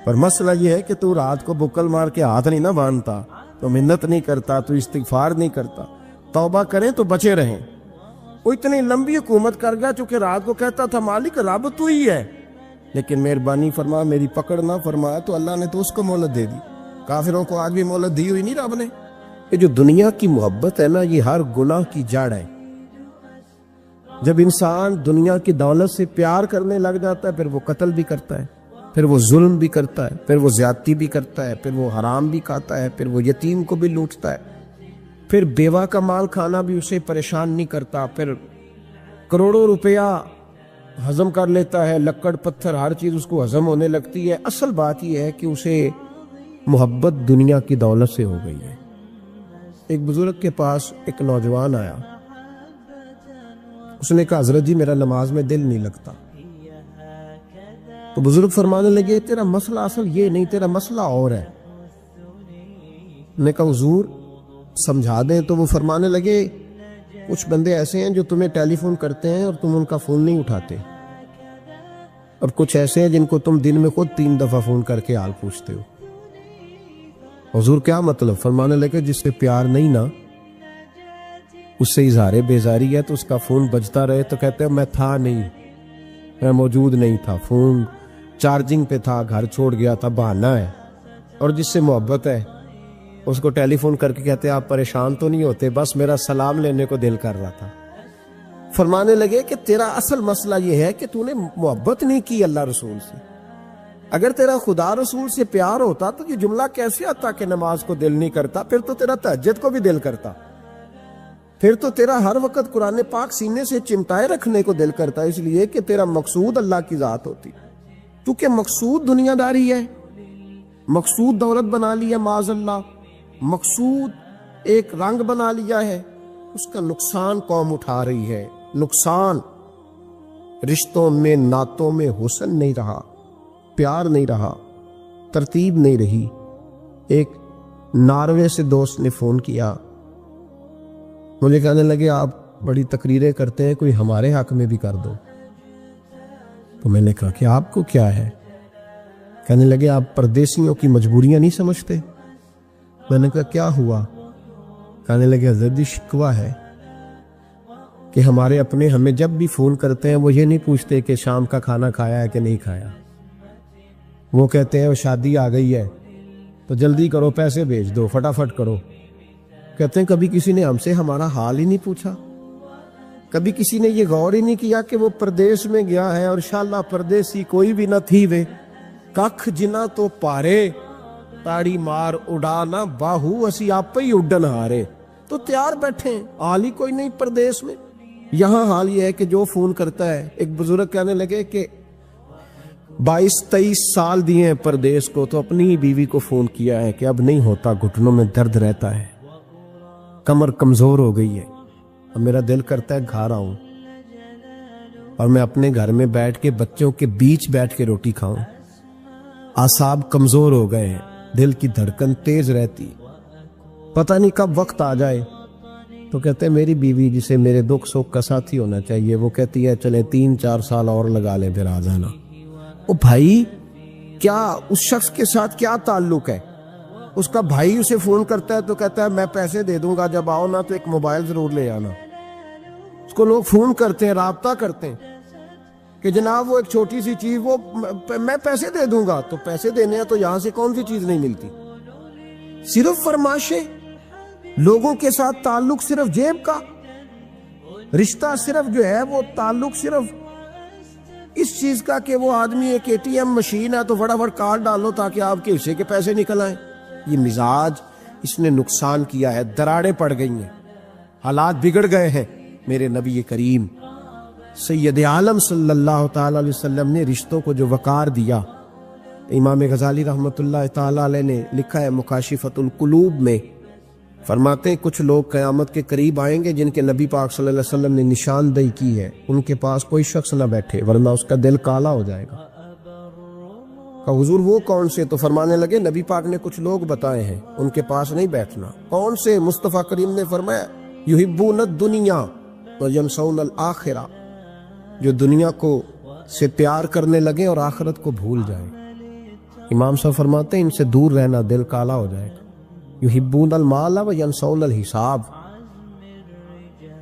پر مسئلہ یہ ہے کہ تو رات کو بکل مار کے ہاتھ نہیں نہ باندھتا، تو منت نہیں کرتا، تو استغفار نہیں کرتا۔ توبہ کریں تو بچے رہیں، وہ اتنی لمبی حکومت کر گیا چونکہ رات کو کہتا تھا مالک رب تو ہی ہے، لیکن مہربانی فرما میری پکڑ نہ فرمایا تو اللہ نے تو اس کو مہلت دے دی۔ کافروں کو آج بھی مہلت دی ہوئی نہیں رب نے۔ یہ جو دنیا کی محبت ہے نا، یہ ہر گناہ کی جڑ ہے۔ جب انسان دنیا کی دولت سے پیار کرنے لگ جاتا ہے، پھر وہ قتل بھی کرتا ہے، پھر وہ ظلم بھی کرتا ہے، پھر وہ زیادتی بھی کرتا ہے، پھر وہ حرام بھی کھاتا ہے، پھر وہ یتیم کو بھی لوٹتا ہے، پھر بیوہ کا مال کھانا بھی اسے پریشان نہیں کرتا، پھر کروڑوں روپیہ ہضم کر لیتا ہے، لکڑ پتھر ہر چیز اس کو ہضم ہونے لگتی ہے۔ اصل بات یہ ہے کہ اسے محبت دنیا کی دولت سے ہو گئی ہے۔ ایک بزرگ کے پاس ایک نوجوان آیا، اس نے کہا حضرت جی میرا نماز میں دل نہیں لگتا۔ تو بزرگ فرمانے لگے تیرا مسئلہ اصل یہ نہیں، تیرا مسئلہ اور ہے۔ نے کہا حضور سمجھا دیں۔ تو وہ فرمانے لگے کچھ بندے ایسے ہیں جو تمہیں ٹیلی فون کرتے ہیں اور تم ان کا فون نہیں اٹھاتے، اور کچھ ایسے ہیں جن کو تم دن میں خود 3 دفعہ فون کر کے حال پوچھتے ہو۔ حضور کیا مطلب؟ فرمانے لگے جس سے پیار نہیں نا، اس سے اظہار بیزاری ہے تو اس کا فون بجتا رہے تو کہتے ہیں میں تھا نہیں، میں موجود نہیں تھا، فون چارجنگ پہ تھا، گھر چھوڑ گیا تھا، بہانہ ہے۔ اور جس سے محبت ہے اس کو ٹیلی فون کر کے کہتے ہیں آپ پریشان تو نہیں ہوتے، بس میرا سلام لینے کو دل کر رہا تھا۔ فرمانے لگے کہ تیرا اصل مسئلہ یہ ہے کہ تو نے محبت نہیں کی اللہ رسول سے۔ اگر تیرا خدا رسول سے پیار ہوتا تو یہ جملہ کیسے آتا کہ نماز کو دل نہیں کرتا؟ پھر تو تیرا تہجد کو بھی دل کرتا، پھر تو تیرا ہر وقت قرآن پاک سینے سے چمٹائے رکھنے کو دل کرتا، اس لیے کہ تیرا مقصود اللہ کی ذات ہوتی۔ کیونکہ مقصود دنیا داری ہے، مقصود دولت بنا لی ہے معاذ اللہ، مقصود ایک رنگ بنا لیا ہے، اس کا نقصان قوم اٹھا رہی ہے۔ نقصان رشتوں میں، نعتوں میں حسن نہیں رہا، پیار نہیں رہا، ترتیب نہیں رہی۔ ایک ناروے سے دوست نے فون کیا، مجھے کہنے لگے آپ بڑی تقریریں کرتے ہیں، کوئی ہمارے حق میں بھی کر دو۔ تو میں نے کہا کہ آپ کو کیا ہے؟ کہنے لگے آپ پردیسیوں کی مجبوریاں نہیں سمجھتے۔ میں نے کہا کیا ہوا؟ کہنے لگے حضرت جی شکوہ ہے کہ ہمارے اپنے ہمیں جب بھی فون کرتے ہیں وہ یہ نہیں پوچھتے کہ شام کا کھانا کھایا ہے کہ نہیں کھایا، وہ کہتے ہیں وہ شادی آ گئی ہے تو جلدی کرو، پیسے بھیج دو، فٹافٹ کرو۔ کہتے ہیں کبھی کسی نے ہم سے ہمارا حال ہی نہیں پوچھا، کبھی کسی نے یہ غور ہی نہیں کیا کہ وہ پردیس میں گیا ہے، اور انشاءاللہ پردیسی کوئی بھی نہ تھی وے ککھ جنا تو پارے تاڑی مار اڑانا باہو اسی آپ ہی اڈن ہارے۔ تو تیار بیٹھے ہیں، حال ہی کوئی نہیں پردیس میں۔ یہاں حال یہ ہے کہ جو فون کرتا ہے، ایک بزرگ کہنے لگے کہ 22-23 سال دیے ہیں پردیس کو، تو اپنی ہی بیوی کو فون کیا ہے کہ اب نہیں ہوتا، گھٹنوں میں درد رہتا ہے، کمر کمزور ہو گئی ہے، اور میرا دل کرتا ہے گھر آؤں اور میں اپنے گھر میں بیٹھ کے بچوں کے بیچ بیٹھ کے روٹی کھاؤں۔ اعصاب کمزور ہو گئے ہیں، دل کی دھڑکن تیز رہتی، پتہ نہیں کب وقت آ جائے۔ تو کہتے ہیں میری بیوی جسے میرے دکھ سکھ کا ساتھی ہونا چاہیے، وہ کہتی ہے چلے 3-4 سال اور لگا لیں پھر آ جانا۔ او بھائی، کیا اس شخص کے ساتھ کیا تعلق ہے؟ اس کا بھائی اسے فون کرتا ہے تو کہتا ہے میں پیسے دے دوں گا، جب آؤ نا تو ایک موبائل ضرور لے آنا۔ اس کو لوگ فون کرتے ہیں، رابطہ کرتے ہیں کہ جناب وہ ایک چھوٹی سی چیز، وہ میں پیسے دے دوں گا، تو پیسے دینے ہیں تو یہاں سے کون سی چیز نہیں ملتی؟ صرف فرمائشیں، لوگوں کے ساتھ تعلق صرف جیب کا، رشتہ صرف جو ہے وہ تعلق صرف اس چیز کا کہ وہ آدمی ایک ATM مشین ہے تو فٹافٹ کارڈ ڈالو تاکہ آپ کے حصے کے پیسے نکل آئیں۔ یہ مزاج اس نے نقصان کیا ہے، دراڑیں پڑ گئی ہیں، حالات بگڑ گئے ہیں۔ میرے نبی کریم سید عالم صلی اللہ تعالی علیہ وسلم نے رشتوں کو جو وقار دیا، امام غزالی رحمۃ اللہ تعالی علیہ نے لکھا ہے مکاشفۃ القلوب میں، فرماتے ہیں کچھ لوگ قیامت کے قریب آئیں گے جن کے نبی پاک صلی اللہ علیہ وسلم نے نشاندہی کی ہے، ان کے پاس کوئی شخص نہ بیٹھے ورنہ اس کا دل کالا ہو جائے گا۔ کہا حضور وہ کون سے؟ تو فرمانے لگے نبی پاک نے کچھ لوگ بتائے ہیں، ان کے پاس نہیں بیٹھنا۔ کون سے؟ مصطفیٰ کریم نے فرمایا یحبون الدنیا وینسون الآخرہ، جو دنیا کو سے پیار کرنے لگے اور آخرت کو بھول جائیں۔ امام صاحب فرماتے ہیں ان سے دور رہنا، دل کالا ہو جائے گا۔ یحبون المال وینسون الحساب،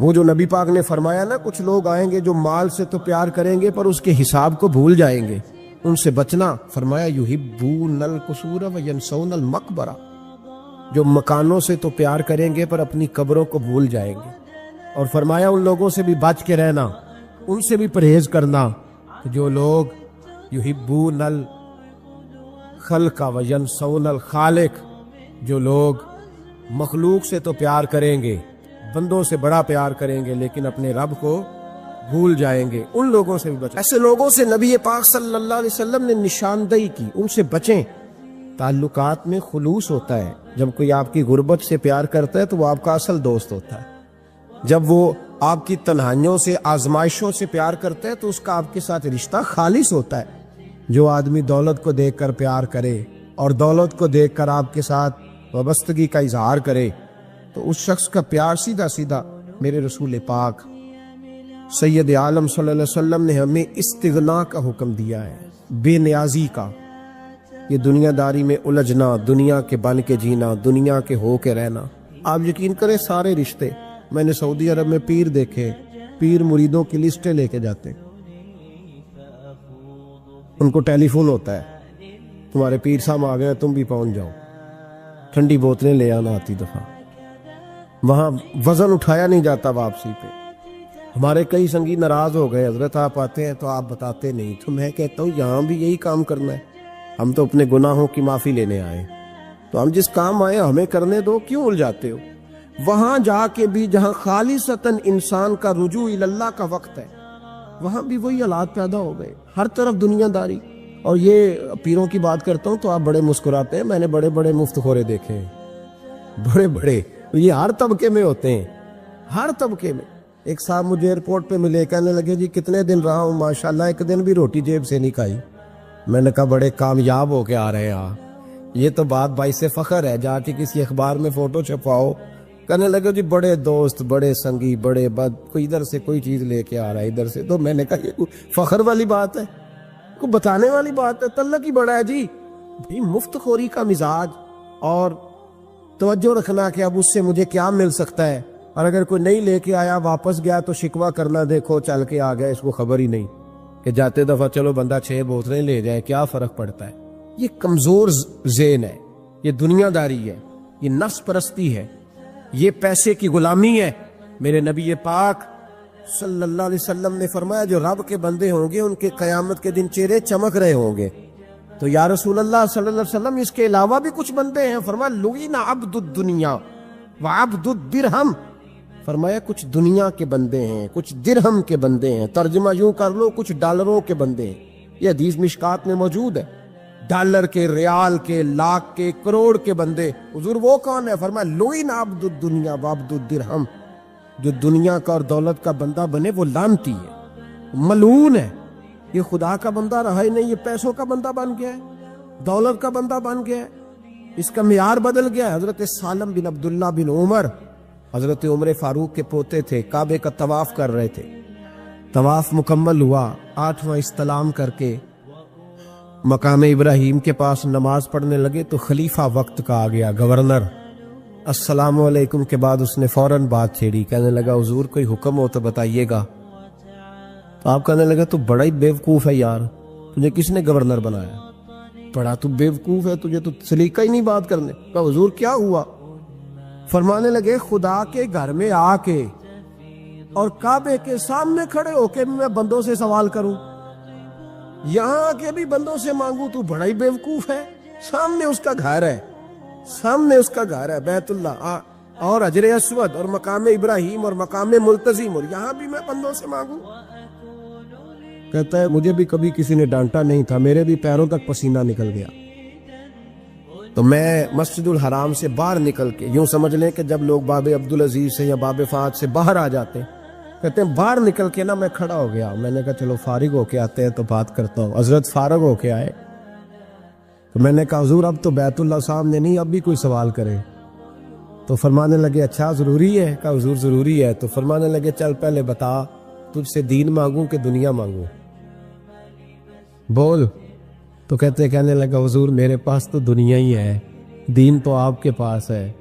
وہ جو نبی پاک نے فرمایا نا کچھ لوگ آئیں گے جو مال سے تو پیار کریں گے پر اس کے حساب کو بھول جائیں گے، ان سے بچنا۔ فرمایا یحبون القصور وینسون المقبرہ، جو مکانوں سے تو پیار کریں گے پر اپنی قبروں کو بھول جائیں گے۔ اور فرمایا ان لوگوں سے بھی بچ کے رہنا، ان سے بھی پرہیز کرنا جو لوگ یحبون الخلق وینسون الخالق، جو لوگ مخلوق سے تو پیار کریں گے، بندوں سے بڑا پیار کریں گے لیکن اپنے رب کو بھول جائیں گے، ان لوگوں سے بھی بچیں۔ ایسے لوگوں سے نبی پاک صلی اللہ علیہ وسلم نے نشاندہی کی، ان سے بچیں۔ تعلقات میں خلوص ہوتا ہے، جب کوئی آپ کی غربت سے پیار کرتا ہے تو وہ آپ کا اصل دوست ہوتا ہے، جب وہ آپ کی تنہائیوں سے آزمائشوں سے پیار کرتا ہے تو اس کا آپ کے ساتھ رشتہ خالص ہوتا ہے۔ جو آدمی دولت کو دیکھ کر پیار کرے اور دولت کو دیکھ کر آپ کے ساتھ وابستگی کا اظہار کرے تو اس شخص کا پیار سیدھا سیدھا میرے رسول پاک سید عالم صلی اللہ علیہ وسلم نے ہمیں استغنا کا حکم دیا ہے، بے نیازی کا۔ یہ دنیا داری میں الجھنا، دنیا کے بن کے جینا، دنیا کے ہو کے رہنا، آپ یقین کریں سارے رشتے، میں نے سعودی عرب میں پیر دیکھے، پیر مریدوں کی لسٹیں لے کے جاتے، ان کو ٹیلی فون ہوتا ہے تمہارے پیر صاحب آ گئے تم بھی پہنچ جاؤ، ٹھنڈی بوتلیں لے آنا آتی دفعہ، وہاں وزن اٹھایا نہیں جاتا واپسی پہ۔ ہمارے کئی سنگی ناراض ہو گئے، حضرت آپ آتے ہیں تو آپ بتاتے نہیں، تو میں کہتا ہوں یہاں بھی یہی کام کرنا ہے، ہم تو اپنے گناہوں کی معافی لینے آئے، تو ہم جس کام آئے ہمیں کرنے دو، کیوں الجھاتے ہو؟ وہاں جا کے بھی جہاں خالصتاً انسان کا رجوع اللہ کا وقت ہے، وہاں بھی وہی حالات پیدا ہو گئے، ہر طرف دنیا داری۔ اور یہ پیروں کی بات کرتا ہوں تو آپ بڑے مسکراتے ہیں، میں نے بڑے بڑے مفت خورے دیکھے ہیں، بڑے بڑے، یہ ہر طبقے میں ہوتے ہیں، ہر طبقے میں۔ ایک صاحب مجھے ایئرپورٹ پہ ملے، کہنے لگے جی کتنے دن رہا ہوں، ماشاءاللہ ایک دن بھی روٹی جیب سے نہیں کھائی۔ میں نے کہا بڑے کامیاب ہو کے آ رہے ہیں آپ، یہ تو بات باعث فخر ہے، جا کے کسی اخبار میں فوٹو چھپاؤ۔ کہنے لگے جی بڑے دوست، بڑے سنگی، بڑے بد، کوئی ادھر سے کوئی چیز لے کے آ رہا ہے ادھر سے، تو میں نے کہا یہ فخر والی بات ہے، کوئی بتانے والی بات ہے؟ تلک ہی بڑا ہے جی بھائی، مفت خوری کا مزاج اور توجہ رکھنا کہ اب اس سے مجھے کیا مل سکتا ہے، اور اگر کوئی نہیں لے کے آیا واپس گیا تو شکوہ کرنا، دیکھو چل کے آ گیا، اس کو خبر ہی نہیں کہ جاتے دفعہ چلو بندہ 6 بوتلیں لے جائے، کیا فرق پڑتا ہے؟ یہ کمزور ذہن ہے، یہ دنیا داری ہے، یہ نفس پرستی ہے، یہ پیسے کی غلامی ہے۔ میرے نبی پاک صلی اللہ علیہ وسلم نے فرمایا جو رب کے بندے ہوں گے ان کے قیامت کے دن چہرے چمک رہے ہوں گے۔ تو یا رسول اللہ صلی اللہ علیہ وسلم اس کے علاوہ بھی کچھ بندے ہیں؟ فرمایا لعن عبد الدنیا وعبد الدرہم، فرمایا کچھ دنیا کے بندے ہیں، کچھ درہم کے بندے ہیں، ترجمہ یوں کر لو کچھ ڈالروں کے بندے ہیں۔ یہ حدیث مشکات میں موجود ہے، ڈالر کے، ریال کے، لاکھ کے، کروڑ کے بندے۔ حضور وہ کون ہے؟ فرمایا لعن عبد الدنیا وعبد الدرہم، جو دنیا کا اور دولت کا بندہ بنے وہ لعنتی ہے، ملعون ہے۔ یہ خدا کا بندہ رہا ہی نہیں، یہ پیسوں کا بندہ بن گیا ہے، دولت کا بندہ بن گیا ہے، اس کا معیار بدل گیا ہے۔ حضرت سالم بن عبداللہ بن عمر، حضرت عمر فاروق کے پوتے تھے، کعبے کا طواف کر رہے تھے، طواف مکمل ہوا، 8واں استلام کر کے مقام ابراہیم کے پاس نماز پڑھنے لگے تو خلیفہ وقت کا آ گیا، گورنر۔ السلام علیکم کے بعد اس نے فوراً بات چھیڑی، کہنے لگا حضور کوئی حکم ہو تو بتائیے گا۔ تو آپ کہنے لگا تو بڑا ہی بیوقوف ہے یار، تجھے کس نے گورنر بنایا؟ بڑا تو بیوقوف ہے، تجھے تو سلیقہ ہی نہیں بات کرنے کا۔ حضور کیا ہوا؟ فرمانے لگے خدا کے گھر میں آ کے اور کعبے کے سامنے کھڑے ہو کے میں بندوں سے سوال کروں، یہاں آ کے بھی بندوں سے مانگوں، تو بڑا ہی بیوقوف ہے۔ سامنے اس کا گھر ہے، سامنے اس کا گھر ہے بیت اللہ اور حجر اسود اور مقام ابراہیم اور مقام ملتزم، اور یہاں بھی میں بندوں سے مانگوں؟ کہتا ہے مجھے بھی کبھی کسی نے ڈانٹا نہیں تھا، میرے بھی پیروں تک پسینہ نکل گیا، تو میں مسجد الحرام سے باہر نکل کے، یوں سمجھ لیں کہ جب لوگ باب عبدالعزیز سے یا باب فہد سے باہر آ جاتے، کہتے ہیں باہر نکل کے نا میں کھڑا ہو گیا، میں نے کہا چلو فارغ ہو کے آتے ہیں تو بات کرتا ہوں۔ حضرت فارغ ہو کے آئے تو میں نے کہا حضور اب تو بیت اللہ سامنے نہیں، اب بھی کوئی سوال کرے؟ تو فرمانے لگے اچھا ضروری ہے؟ کہا حضور ضروری ہے۔ تو فرمانے لگے چل پہلے بتا تجھ سے دین مانگوں کہ دنیا مانگوں، بول۔ تو کہنے لگا حضور میرے پاس تو دنیا ہی ہے، دین تو آپ کے پاس ہے۔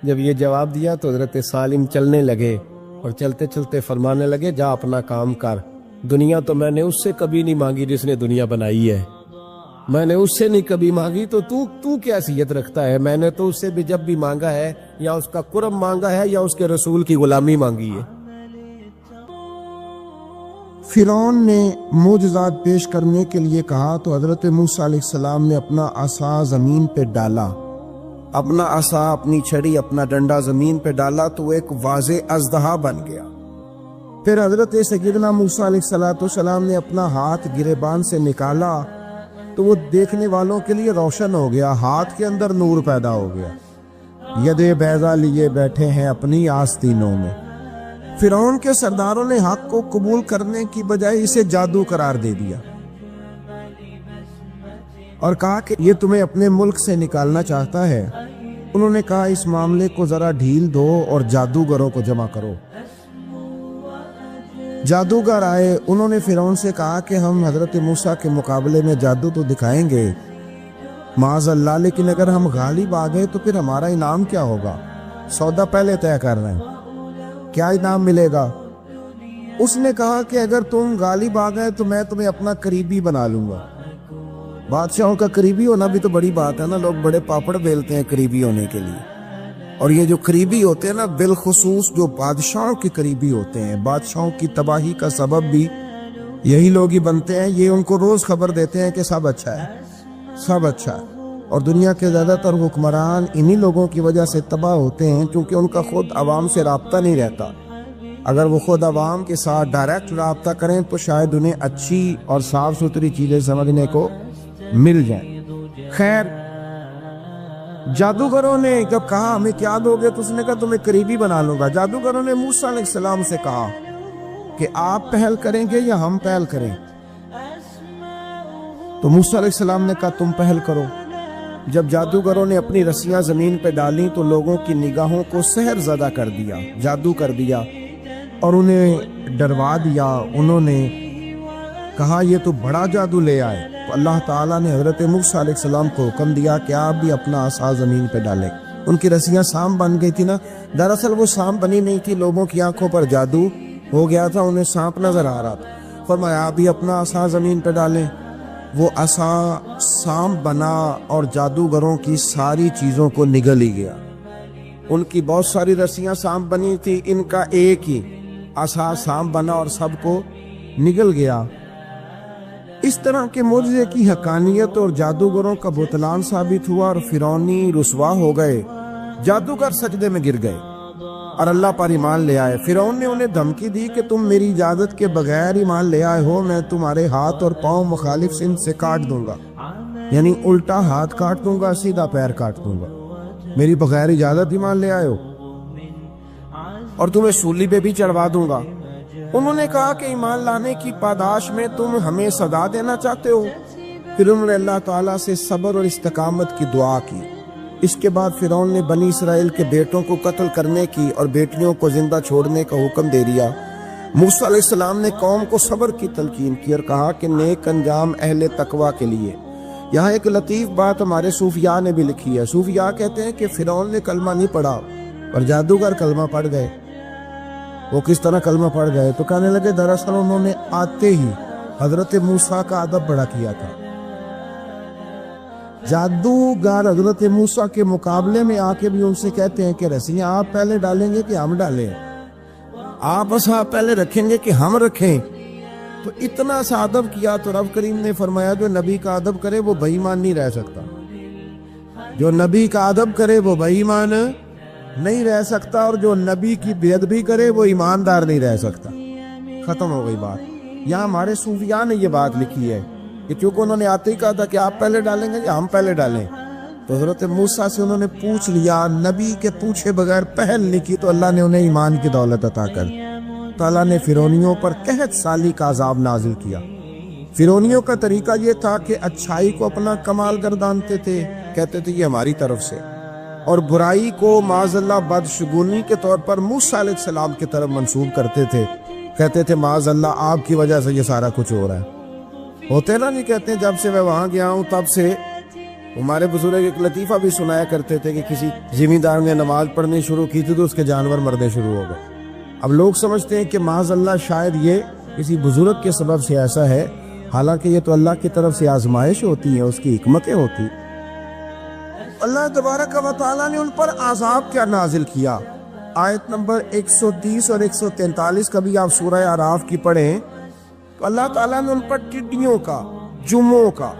جب یہ جواب دیا تو حضرت سالم چلنے لگے، اور چلتے چلتے فرمانے لگے جا اپنا کام کر، دنیا تو میں نے اس سے کبھی نہیں مانگی جس نے دنیا بنائی ہے، میں نے اس سے نہیں کبھی مانگی، تو تو کیا حیثیت رکھتا ہے؟ میں نے تو اس سے بھی جب بھی مانگا ہے یا اس کا قرب مانگا ہے یا اس کے رسول کی غلامی مانگی ہے۔ فرعون نے معجزات پیش کرنے کے لیے کہا تو حضرت موسیٰ علیہ السلام نے اپنا عصا زمین پہ ڈالا، اپنا عصا، اپنی چھڑی، اپنا ڈنڈا زمین پہ ڈالا تو وہ ایک واضح اژدہا بن گیا۔ پھر حضرت سیدنا موسیٰ علیہ السلام نے اپنا ہاتھ گریبان سے نکالا تو وہ دیکھنے والوں کے لیے روشن ہو گیا، ہاتھ کے اندر نور پیدا ہو گیا۔ ید بیضا لیے بیٹھے ہیں اپنی آستینوں میں۔ فرعون کے سرداروں نے حق کو قبول کرنے کی بجائے اسے جادو قرار دے دیا اور کہا کہ یہ تمہیں اپنے ملک سے نکالنا چاہتا ہے۔ انہوں نے کہا اس معاملے کو ذرا ڈھیل دو اور جادوگروں کو جمع کرو۔ جادوگر آئے، انہوں نے فرعون سے کہا کہ ہم حضرت موسیٰ کے مقابلے میں جادو تو دکھائیں گے معاذ اللہ، لیکن اگر ہم غالب آ گئے تو پھر ہمارا انعام کیا ہوگا؟ سودا پہلے طے کر رہے ہیں، کیا انعام ملے گا؟ اس نے کہا کہ اگر تم غالب آ گئے تو میں تمہیں اپنا قریبی بنا لوں گا۔ بادشاہوں کا قریبی ہونا بھی تو بڑی بات ہے نا، لوگ بڑے پاپڑ بیلتے ہیں قریبی ہونے کے لیے، اور یہ جو قریبی ہوتے ہیں نا، بالخصوص جو بادشاہوں کے قریبی ہوتے ہیں، بادشاہوں کی تباہی کا سبب بھی یہی لوگ ہی بنتے ہیں۔ یہ ان کو روز خبر دیتے ہیں کہ سب اچھا ہے، سب اچھا ہے، اور دنیا کے زیادہ تر حکمران انہی لوگوں کی وجہ سے تباہ ہوتے ہیں کیونکہ ان کا خود عوام سے رابطہ نہیں رہتا۔ اگر وہ خود عوام کے ساتھ ڈائریکٹ رابطہ کریں تو شاید انہیں اچھی اور صاف ستھری چیزیں سمجھنے کو مل جائیں۔ خیر، جادوگروں نے جب کہا ہمیں کیا دو گے تو اس نے کہا تمہیں قریبی بنا لوں گا۔ جادوگروں نے موسیٰ علیہ السلام سے کہا کہ آپ پہل کریں گے یا ہم پہل کریں؟ تو موسیٰ علیہ السلام نے کہا تم پہل کرو۔ جب جادوگروں نے اپنی رسیاں زمین پہ ڈالیں تو لوگوں کی نگاہوں کو سحر زدہ کر دیا، جادو کر دیا اور انہیں ڈروا دیا۔ انہوں نے کہا یہ تو بڑا جادو لے آئے۔ تو اللہ تعالیٰ نے حضرت موسیٰ علیہ السلام کو حکم دیا کہ آپ بھی اپنا عصا زمین پہ ڈالیں۔ ان کی رسیاں سام بن گئی تھی نا، دراصل وہ سام بنی نہیں تھی، لوگوں کی آنکھوں پر جادو ہو گیا تھا، انہیں سانپ نظر آ رہا تھا۔ فرمایا آپ بھی اپنا عصا زمین پہ ڈالیں۔ وہ عصا سانپ بنا اور جادوگروں کی ساری چیزوں کو نگل ہی گیا۔ ان کی بہت ساری رسیاں سانپ بنی تھی، ان کا ایک ہی عصا سانپ بنا اور سب کو نگل گیا۔ اس طرح کے معجزے کی حقانیت اور جادوگروں کا بہتان ثابت ہوا اور فرعونی رسوا ہو گئے۔ جادوگر سجدے میں گر گئے اور اللہ پر ایمان لے آئے۔ فرعون نے انہیں دھمکی دی کہ تم میری اجازت کے بغیر ایمان لے آئے ہو، میں تمہارے ہاتھ اور پاؤں مخالف سمت سے کاٹ دوں گا، یعنی الٹا ہاتھ کاٹ دوں گا، سیدھا پیر کاٹ دوں گا، میری بغیر اجازت ایمان لے آئے ہو، اور تمہیں سولی پہ بھی چڑھوا دوں گا۔ انہوں نے کہا کہ ایمان لانے کی پاداش میں تم ہمیں سزا دینا چاہتے ہو؟ پھر انہوں نے اللہ تعالیٰ سے صبر اور استقامت کی دعا کی۔ اس کے بعد فرعون نے بنی اسرائیل کے بیٹوں کو قتل کرنے کی اور بیٹیوں کو زندہ چھوڑنے کا حکم دے دیا۔ موسیٰ علیہ السلام نے قوم کو صبر کی تلقین کی اور کہا کہ نیک انجام اہل تقوی کے لیے۔ یہاں ایک لطیف بات ہمارے صوفیاء نے بھی لکھی ہے۔ صوفیاء کہتے ہیں کہ فرعون نے کلمہ نہیں پڑھا اور جادوگر کلمہ پڑھ گئے۔ وہ کس طرح کلمہ پڑھ گئے؟ تو کہنے لگے دراصل انہوں نے آتے ہی حضرت موسیٰ کا ادب بڑا کیا تھا۔ جادوگر حضرت موسیٰ کے مقابلے میں آ کے بھی ان سے کہتے ہیں کہ رسیاں آپ پہلے ڈالیں گے کہ ہم ڈالیں؟ آپ عصا پہلے رکھیں گے کہ ہم رکھیں؟ تو اتنا سا ادب کیا تو رب کریم نے فرمایا جو نبی کا ادب کرے وہ بے ایمان نہیں رہ سکتا، جو نبی کا ادب کرے وہ بے ایمان نہیں رہ سکتا، اور جو نبی کی بے ادبی کرے وہ ایماندار نہیں رہ سکتا۔ ختم ہو گئی بات۔ یہاں ہمارے صوفیاء نے یہ بات لکھی ہے کہ چونکہ انہوں نے آتے ہی کہا تھا کہ آپ پہلے ڈالیں گے یا ہم پہلے ڈالیں، تو حضرت موسیٰ سے انہوں نے پوچھ لیا، نبی کے پوچھے بغیر پہل نہیں کی تو اللہ نے انہیں ایمان کی دولت عطا کر۔ تعالیٰ نے فرعونیوں پر قحط سالی کا عذاب نازل کیا۔ فرعونیوں کا طریقہ یہ تھا کہ اچھائی کو اپنا کمال گردانتے تھے، کہتے تھے یہ ہماری طرف سے، اور برائی کو معاذ اللہ بدشگونی کے طور پر موسیٰ علیہ السلام کی طرف منسوب کرتے تھے، کہتے تھے معاذ اللہ آپ کی وجہ سے یہ سارا کچھ ہو رہا ہے۔ ہوتے نا نہیں کہتے جب سے میں وہاں گیا ہوں تب سے، ہمارے بزرگ ایک لطیفہ بھی سنایا کرتے تھے کہ کسی زمیندار نے نماز پڑھنی شروع کی تھی تو اس کے جانور مرنے شروع ہو گئے، اب لوگ سمجھتے ہیں کہ معاذ اللہ شاید یہ کسی بزرگ کے سبب سے ایسا ہے، حالانکہ یہ تو اللہ کی طرف سے آزمائش ہوتی ہے، اس کی حکمتیں ہوتی۔ اللہ تبارک و تعالیٰ نے ان پر عذاب کیا نازل کیا؟ آیت نمبر 130 اور 143 کبھی آپ سورہ اعراف کی پڑھیں تو اللہ تعالیٰ نے ان پر ٹڈیوں کا، جموں کا،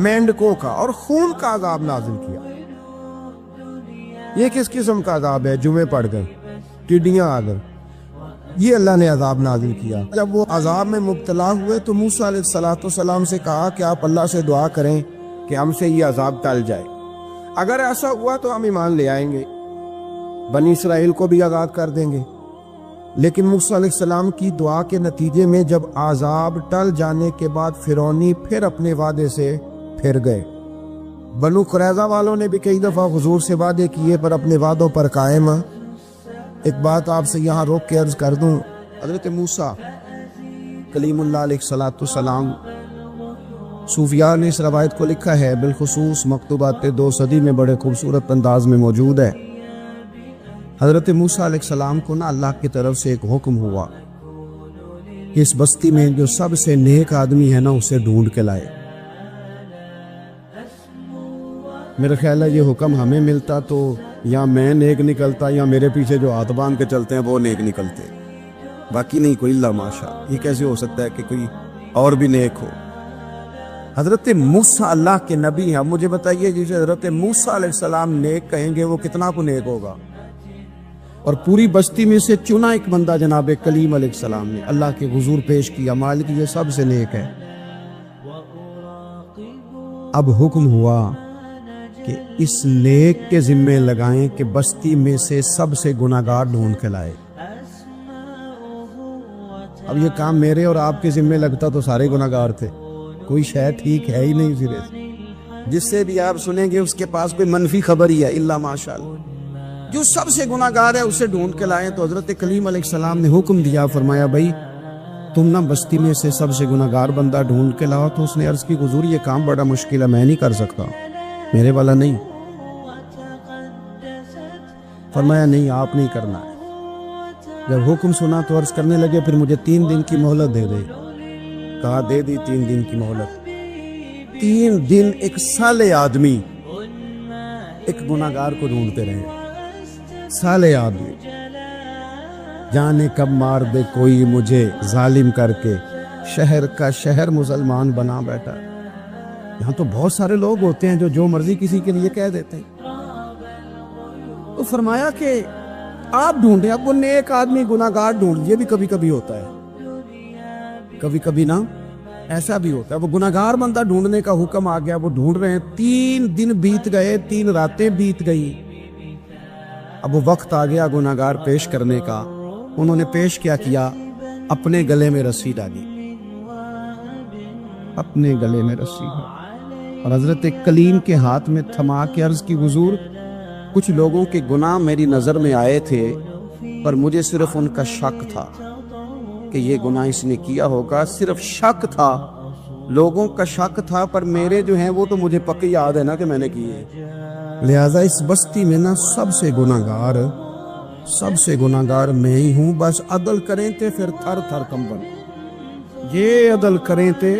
مینڈکوں کا اور خون کا عذاب نازل کیا۔ یہ کس قسم کا عذاب ہے؟ جمعے پڑ گئے، ٹڈیاں آ گئیں، یہ اللہ نے عذاب نازل کیا۔ جب وہ عذاب میں مبتلا ہوئے تو موسیٰ علیہ السلام سے کہا کہ آپ اللہ سے دعا کریں کہ ہم سے یہ عذاب ٹل جائے، اگر ایسا ہوا تو ہم ایمان لے آئیں گے، بنی اسرائیل کو بھی آزاد کر دیں گے۔ لیکن موسیٰ علیہ السلام کی دعا کے نتیجے میں جب عذاب ٹل جانے کے بعد فرعونی پھر اپنے وعدے سے پھر گئے۔ بنو قریظہ والوں نے بھی کئی دفعہ حضور سے وعدے کیے پر اپنے وعدوں پر قائم ہیں۔ ایک بات آپ سے یہاں روک کے عرض کر دوں، حضرت موسیٰ کلیم اللہ علیہ السلام، صوفیاء نے اس روایت کو لکھا ہے، بالخصوص مکتوبات 2 صدی میں بڑے خوبصورت انداز میں موجود ہے۔ حضرت موسیٰ علیہ السلام کو نا اللہ کی طرف سے ایک حکم ہوا کہ اس بستی میں جو سب سے نیک آدمی ہے نا اسے ڈھونڈ کے لائے۔ میرا خیال ہے یہ حکم ہمیں ملتا تو یا میں نیک نکلتا یا میرے پیچھے جو ہاتھ باندھ کے چلتے ہیں وہ نیک نکلتے، باقی نہیں کوئی اللہ ماشاء۔ یہ کیسے ہو سکتا ہے کہ کوئی اور بھی نیک ہو؟ حضرت موسیٰ اللہ کے نبی ہیں، اب مجھے بتائیے جسے حضرت موسیٰ علیہ السلام نیک کہیں گے وہ کتنا کو نیک ہوگا؟ اور پوری بستی میں سے چنا ایک بندہ جناب کلیم علیہ السلام نے اللہ کے حضور پیش کیا، مالک یہ سب سے نیک ہے۔ اب حکم ہوا کہ اس نیک کے ذمے لگائیں کہ بستی میں سے سب سے گناہگار ڈھونڈ کے لائے۔ اب یہ کام میرے اور آپ کے ذمے لگتا تو سارے گناہگار تھے، کوئی شے ٹھیک ہے ہی نہیں سرے سے۔ جس سے بھی آپ سنیں گے اس کے پاس کوئی منفی خبر ہی ہے، اللہ ماشاءاللہ۔ جو سب سے گناہگار ہے اسے ڈھونڈ کے لائیں۔ تو حضرت کلیم علیہ السلام نے حکم دیا، فرمایا بھائی تم نہ بستی میں سے سب سے گناہگار بندہ ڈھونڈ کے لاؤ۔ تو اس نے عرض کی حضور یہ کام بڑا مشکل ہے، میں نہیں کر سکتا، میرے والا نہیں۔ فرمایا نہیں آپ نہیں کرنا ہے۔ جب حکم سنا تو عرض کرنے لگے پھر مجھے 3 دن کی مہلت دے دے۔ کہا دے دی 3 دن کی مہلت۔ 3 دن ایک صالح آدمی ایک گناہگار کو ڈھونڈتے رہے، صالح آدمی۔ جانے کب مار دے کوئی مجھے ظالم کر کے، شہر کا شہر مسلمان بنا بیٹھا۔ یہاں تو بہت سارے لوگ ہوتے ہیں جو مرضی کسی کے لیے کہہ دیتے ہیں۔ تو فرمایا کہ آپ ڈھونڈیں، اب وہ نیک آدمی گناہگار ڈھونڈ، یہ بھی کبھی کبھی ہوتا ہے، کبھی کبھی نا ایسا بھی ہوتا ہے۔ وہ گناہگار بندہ ڈھونڈنے کا حکم آ گیا، وہ ڈھونڈ رہے ہیں۔ 3 دن بیت گئے، 3 راتیں بیت گئی۔ اب وہ وقت آ گیا گناہگار پیش کرنے کا۔ انہوں نے پیش کیا اپنے گلے میں رسی ڈالی، اپنے گلے میں رسی ڈالی، اور حضرت کلیم کے ہاتھ میں تھما کے عرض کی حضور کچھ لوگوں کے گناہ میری نظر میں آئے تھے پر مجھے صرف ان کا شک تھا کہ یہ گناہ اس نے کیا ہوگا، صرف شک تھا، لوگوں کا شک تھا، پر میرے جو ہیں وہ تو مجھے پکی یاد ہے نا کہ میں نے کیے۔ لہذا اس بستی میں نا سب سے گناہگار میں ہی ہوں، بس عدل کریں تے پھر تھر تھر کمبن، یہ عدل کریں تے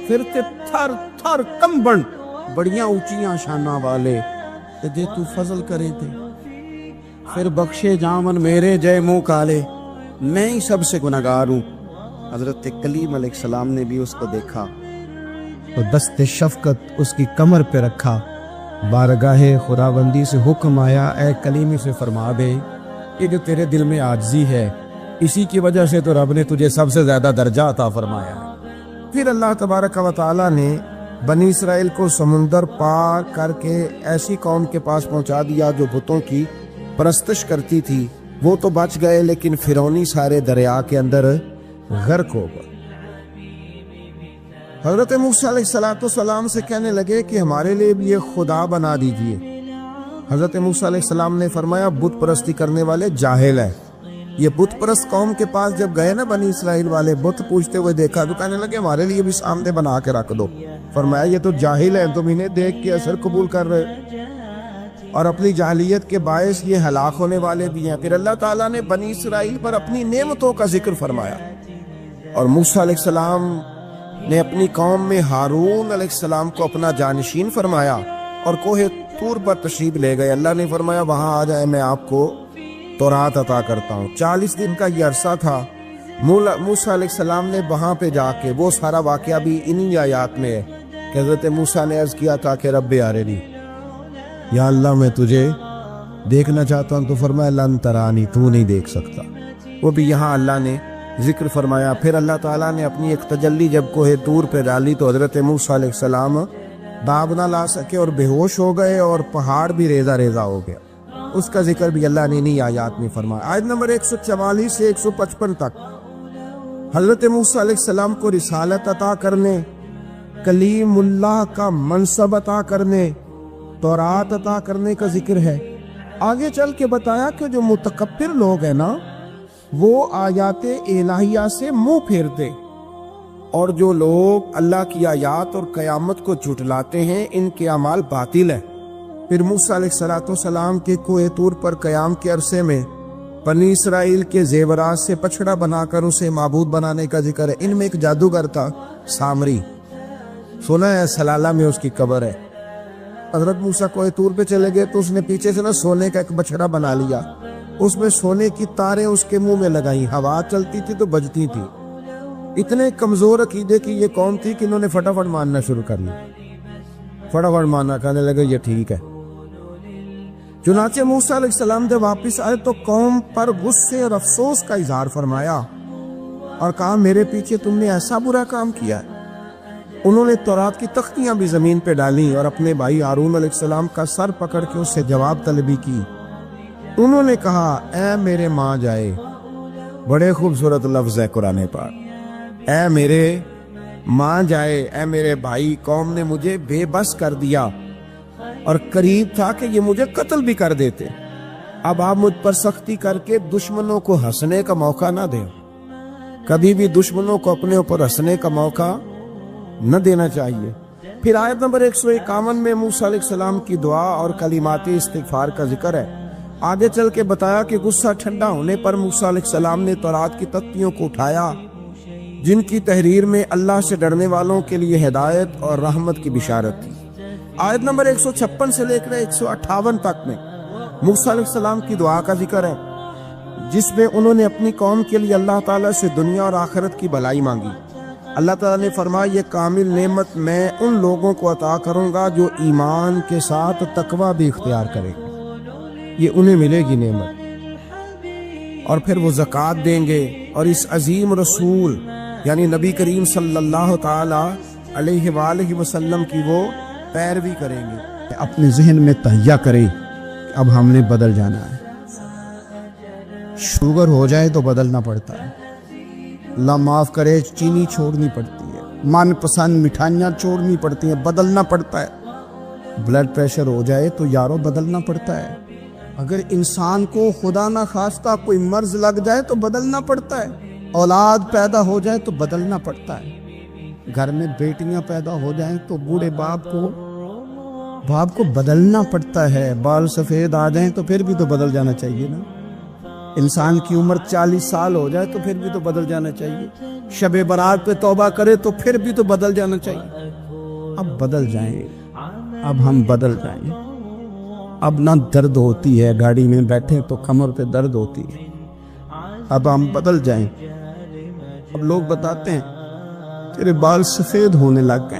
پھر تے تھر تھر کمبن، بڑیاں اونچیاں شانہ والے تے جے تو فضل کریں تے پھر بخشے جامن میرے جے منہ کالے، میں ہی سب سے گناہگار ہوں۔ حضرت کلیم علیہ السلام نے بھی اس کو دیکھا تو دست شفقت اس کی کمر پہ رکھا، بارگاہ خداوندی سے حکم آیا اے کلیمی سے فرما دے یہ جو تیرے دل میں عاجزی ہے اسی کی وجہ سے تو رب نے تجھے سب سے زیادہ درجہ عطا فرمایا۔ پھر اللہ تبارک و تعالی نے بنی اسرائیل کو سمندر پار کر کے ایسی قوم کے پاس پہنچا دیا جو بتوں کی پرستش کرتی تھی، وہ تو بچ گئے لیکن فرعونی سارے دریا کے اندر غرق ہو گئے۔ حضرت موسیٰ علیہ السلام سے کہنے لگے کہ ہمارے لیے بھی یہ خدا بنا دیجئے۔ حضرت موسیٰ علیہ السلام نے فرمایا بت پرستی کرنے والے جاہل ہے۔ یہ بت پرست قوم کے پاس جب گئے نا بنی اسرائیل والے، بت پوچھتے ہوئے دیکھا تو کہنے لگے ہمارے لیے بھی سامنے بنا کے رکھ دو۔ فرمایا یہ تو جاہل ہے، تم انہیں دیکھ کے اثر قبول کر رہے۔ اور اپنی جاہلیت کے باعث یہ ہلاک ہونے والے بھی ہیں۔ پھر اللہ تعالیٰ نے بنی اسرائیل پر اپنی نعمتوں کا ذکر فرمایا، اور موسیٰ علیہ السلام نے اپنی قوم میں ہارون علیہ السلام کو اپنا جانشین فرمایا اور کوہ طور پر تشریف لے گئے۔ اللہ نے فرمایا وہاں آ جائے، میں آپ کو تورات عطا کرتا ہوں۔ 40 دن کا یہ عرصہ تھا۔ موسیٰ علیہ السلام نے وہاں پہ جا کے، وہ سارا واقعہ بھی انہی آیات میں ہے کہ حضرت موسیٰ نے عرض کیا تھا کہ رب ارنی، یا اللہ میں تجھے دیکھنا چاہتا ہوں، تو فرمایا لن ترانی، تو نہیں دیکھ سکتا۔ وہ بھی یہاں اللہ نے ذکر فرمایا۔ پھر اللہ تعالیٰ نے اپنی ایک تجلی جب کوہ طور پہ ڈالی تو حضرت موسیٰ علیہ السلام داب نہ لا سکے اور بے ہوش ہو گئے، اور پہاڑ بھی ریزہ ریزہ ہو گیا۔ اس کا ذکر بھی اللہ نے انہی آیات میں فرمایا۔ آیت نمبر 144 سے 155 تک حضرت موسیٰ علیہ السلام کو رسالت عطا کرنے، کلیم اللہ کا منصب عطا کرنے، تورات عطا کرنے کا ذکر ہے۔ آگے چل کے بتایا کہ جو متکبر لوگ ہیں نا، وہ آیات الہیہ سے منہ پھیرتے، اور جو لوگ اللہ کی آیات اور قیامت کو جھٹلاتے ہیں، ان کے اعمال باطل ہیں۔ پھر موسیٰ علیہ السلام کے کوہ طور پر قیام کے عرصے میں بنی اسرائیل کے زیورات سے پچھڑا بنا کر اسے معبود بنانے کا ذکر ہے۔ ان میں ایک جادوگر تھا سامری، سنا ہے سلالہ میں اس کی قبر ہے۔ حضرت موسیٰ کوہ طور پہ چلے گئے تو اس نے پیچھے سے نا سونے کا ایک بچڑا بنا لیا، اس میں سونے کی تاریں اس کے منہ میں لگائیں، ہوا چلتی تھی تو بجتی تھی۔ اتنے کمزور عقیدے کی یہ قوم تھی کہ انہوں نے فٹافٹ ماننا شروع کر لیا، فٹافٹ ماننا، کہنے لگے یہ ٹھیک ہے۔ چنانچہ موسیٰ علیہ السلام جب واپس آئے تو قوم پر غصے اور افسوس کا اظہار فرمایا اور کہا میرے پیچھے تم نے ایسا برا کام کیا ہے۔ انہوں نے تورات کی تختیاں بھی زمین پہ ڈالیں اور اپنے بھائی ہارون علیہ السلام کا سر پکڑ کے اس سے جواب طلبی کی۔ انہوں نے کہا اے میرے ماں جائے، بڑے خوبصورت لفظ ہے قرآن پاک، اے میرے ماں جائے، اے میرے بھائی، قوم نے مجھے بے بس کر دیا اور قریب تھا کہ یہ مجھے قتل بھی کر دیتے۔ اب آپ مجھ پر سختی کر کے دشمنوں کو ہنسنے کا موقع نہ دیں، کبھی بھی دشمنوں کو اپنے اوپر ہنسنے کا موقع نہ دینا چاہیے۔ پھر آیت نمبر 151 میں موسیٰ علیہ السلام کی دعا اور کلمات استغفار کا ذکر ہے۔ آگے چل کے بتایا کہ غصہ ٹھنڈا ہونے پر موسیٰ علیہ السلام نے تورات کی تختیوں کو اٹھایا، جن کی تحریر میں اللہ سے ڈرنے والوں کے لیے ہدایت اور رحمت کی بشارت تھی۔ آیت نمبر 156 سے لے کر 158 تک میں موسیٰ علیہ السلام کی دعا کا ذکر ہے، جس میں انہوں نے اپنی قوم کے لیے اللہ تعالیٰ سے دنیا اور آخرت کی بھلائی مانگی۔ اللہ تعالیٰ نے فرمایا یہ کامل نعمت میں ان لوگوں کو عطا کروں گا جو ایمان کے ساتھ تقوی بھی اختیار کرے، یہ انہیں ملے گی نعمت، اور پھر وہ زکوٰۃ دیں گے اور اس عظیم رسول یعنی نبی کریم صلی اللہ تعالی علیہ وآلہ وسلم کی وہ پیروی کریں گے۔ اپنے ذہن میں تہیہ کرے کہ اب ہم نے بدل جانا ہے۔ شوگر ہو جائے تو بدلنا پڑتا ہے، اللہ معاف کرے چینی چھوڑنی پڑتی ہے، من پسند مٹھائیاں چھوڑنی پڑتی ہیں، بدلنا پڑتا ہے۔ بلڈ پریشر ہو جائے تو یارو بدلنا پڑتا ہے۔ اگر انسان کو خدا نہ خواستہ کوئی مرض لگ جائے تو بدلنا پڑتا ہے۔ اولاد پیدا ہو جائے تو بدلنا پڑتا ہے۔ گھر میں بیٹیاں پیدا ہو جائیں تو بوڑھے باپ کو بدلنا پڑتا ہے۔ بال سفید آ جائیں تو پھر بھی تو بدل جانا چاہیے نا۔ انسان کی عمر 40 سال ہو جائے تو پھر بھی تو بدل جانا چاہیے۔ شب برات پہ توبہ کرے تو پھر بھی تو بدل جانا چاہیے۔ اب بدل جائیں، اب ہم بدل جائیں۔ اب نہ درد ہوتی ہے، گاڑی میں بیٹھے تو کمر پہ درد ہوتی ہے، اب ہم بدل جائیں۔ اب لوگ بتاتے ہیں تیرے بال سفید ہونے لگ گئے،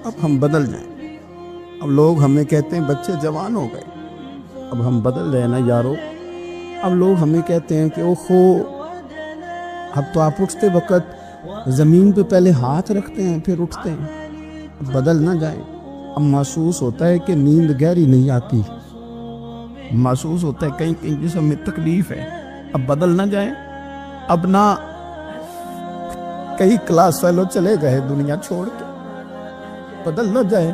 اب ہم بدل جائیں۔ اب لوگ ہمیں کہتے ہیں بچے جوان ہو گئے، اب ہم بدل رہے نا یارو۔ اب لوگ ہمیں کہتے ہیں کہ اوہو اب تو آپ اٹھتے وقت زمین پہ پہلے ہاتھ رکھتے ہیں پھر اٹھتے ہیں، اب بدل نہ جائیں۔ اب محسوس ہوتا ہے کہ نیند گہری نہیں آتی، محسوس ہوتا ہے کہیں کہیں جسم میں تکلیف ہے، اب بدل نہ جائیں۔ اب نہ کئی کلاس فیلو چلے گئے دنیا چھوڑ کے، بدل نہ جائیں۔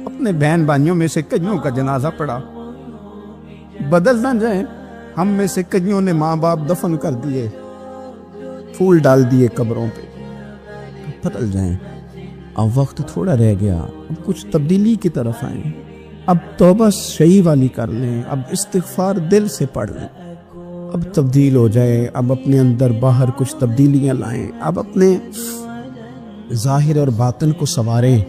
اپنے بہن بھائیوں میں سے کئیوں کا جنازہ پڑا، بدل نہ جائیں۔ ہم میں سے کئیوں نے ماں باپ دفن کر دیے، پھول ڈال دیے قبروں پہ، بدل جائیں۔ اب وقت تھوڑا رہ گیا، اب کچھ تبدیلی کی طرف آئیں، اب توبہ صحیح والی کر لیں، اب استغفار دل سے پڑھ لیں، اب تبدیل ہو جائیں، اب اپنے اندر باہر کچھ تبدیلیاں لائیں، اب اپنے ظاہر اور باطن کو سنواریں۔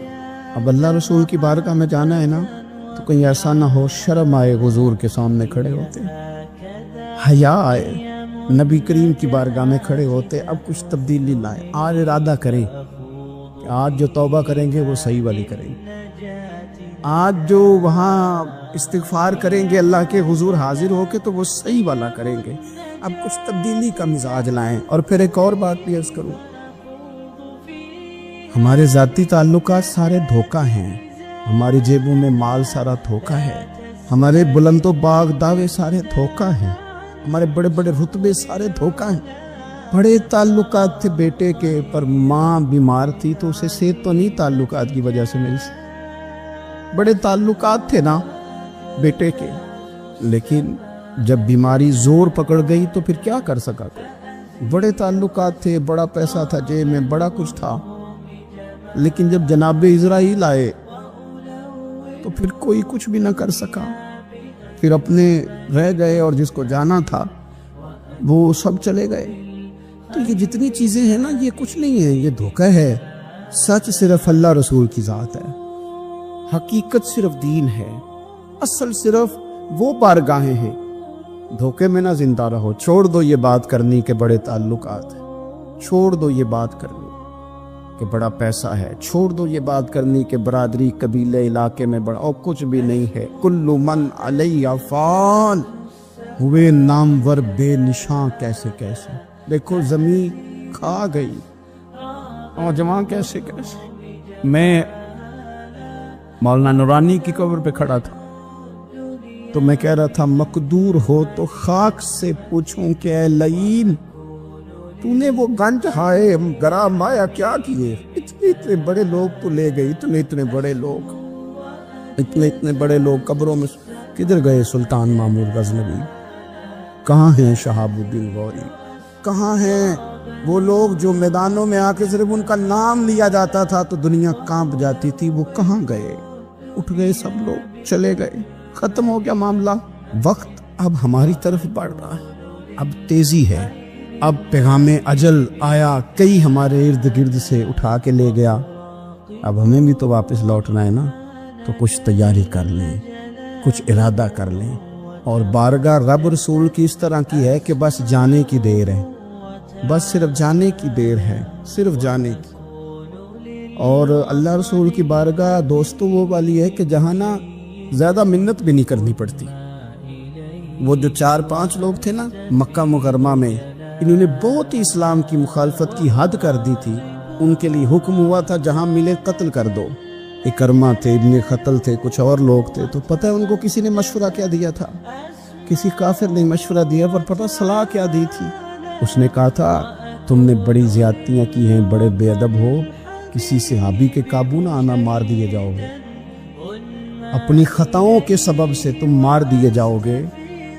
اب اللہ رسول کی بارگاہ میں جانا ہے نا تو کہیں ایسا نہ ہو شرم آئے حضور کے سامنے کھڑے ہوتے، حیا آئے نبی کریم کی بارگاہ میں کھڑے ہوتے، اب کچھ تبدیلی لائیں، آج ارادہ کریں کہ آج جو توبہ کریں گے وہ صحیح والی کریں گے، آج جو وہاں استغفار کریں گے اللہ کے حضور حاضر ہو کے تو وہ صحیح والا کریں گے، اب کچھ تبدیلی کا مزاج لائیں۔ اور پھر ایک اور بات بھی عرض کروں، ہمارے ذاتی تعلقات سارے دھوکہ ہیں، ہماری جیبوں میں مال سارا دھوکہ ہے، ہمارے بلند و باغ دعوے سارے دھوکہ ہیں، ہمارے بڑے بڑے رتبے سارے دھوکہ ہیں۔ بڑے تعلقات تھے بیٹے کے، پر ماں بیمار تھی تو اسے صحت تو نہیں تعلقات کی وجہ سے ملی، بڑے تعلقات تھے نا بیٹے کے، لیکن جب بیماری زور پکڑ گئی تو پھر کیا کر سکا کوئی؟ بڑے تعلقات تھے، بڑا پیسہ تھا جیب میں، بڑا کچھ تھا، لیکن جب جناب اسرائیل آئے تو پھر کوئی کچھ بھی نہ کر سکا، پھر اپنے رہ گئے اور جس کو جانا تھا وہ سب چلے گئے۔ تو یہ جتنی چیزیں ہیں نا یہ کچھ نہیں ہے، یہ دھوکہ ہے۔ سچ صرف اللہ رسول کی ذات ہے، حقیقت صرف دین ہے، اصل صرف وہ بارگاہیں ہیں۔ دھوکے میں نہ زندہ رہو، چھوڑ دو یہ بات کرنی کہ بڑے تعلقات ہیں، چھوڑ دو یہ بات کرنی کہ بڑا پیسہ ہے، چھوڑ دو یہ بات کرنی کہ برادری قبیلے علاقے میں بڑا، اور کچھ بھی نہیں ہے۔ کل من علیہ فان، ہوئے نامور بے نشاں کیسے کیسے، دیکھو زمین کھا گئی اور جماں کیسے کیسے۔ میں مولانا نورانی کی قبر پہ کھڑا تھا تو میں کہہ رہا تھا مقدور ہو تو خاک سے پوچھوں کہ اے لعین تو نے وہ گنج ہائے گرا مایا کیا کیے؟ اتنے بڑے لوگ تو لے گئی، اتنے بڑے لوگ، اتنے بڑے لوگ قبروں میں کدھر گئے؟ سلطان مامور غزنوی کہاں ہیں؟ شہاب الدین غوری کہاں ہیں؟ وہ لوگ جو میدانوں میں آ کے صرف ان کا نام لیا جاتا تھا تو دنیا کانپ جاتی تھی، وہ کہاں گئے؟ اٹھ گئے سب لوگ، چلے گئے، ختم ہو گیا معاملہ۔ وقت اب ہماری طرف بڑھ رہا ہے، اب تیزی ہے، اب پیغام اجل آیا، کئی ہمارے ارد گرد سے اٹھا کے لے گیا، اب ہمیں بھی تو واپس لوٹنا ہے نا، تو کچھ تیاری کر لیں، کچھ ارادہ کر لیں۔ اور بارگاہ رب رسول کی اس طرح کی ہے کہ بس جانے کی دیر ہے، بس صرف جانے کی دیر ہے، صرف جانے کی۔ اور اللہ رسول کی بارگاہ دوستوں وہ والی ہے کہ جہاں نا زیادہ منت بھی نہیں کرنی پڑتی۔ وہ جو 4-5 لوگ تھے نا مکہ مکرمہ میں، انہوں نے بہت ہی اسلام کی مخالفت کی حد کر دی تھی، ان کے لیے حکم ہوا تھا جہاں ملے قتل کر دو۔ اکرمہ تھے، ابن قتل تھے، کچھ اور لوگ تھے، تو پتہ ہے ان کو کسی نے مشورہ کیا دیا تھا؟ کسی کافر نے مشورہ دیا، پر پتہ صلاح کیا دی تھی؟ اس نے کہا تھا تم نے بڑی زیادتیاں کی ہیں، بڑے بے ادب ہو، کسی صحابی کے قابو نہ آنا، مار دیے جاؤ گے، اپنی خطاؤں کے سبب سے تم مار دیے جاؤ گے،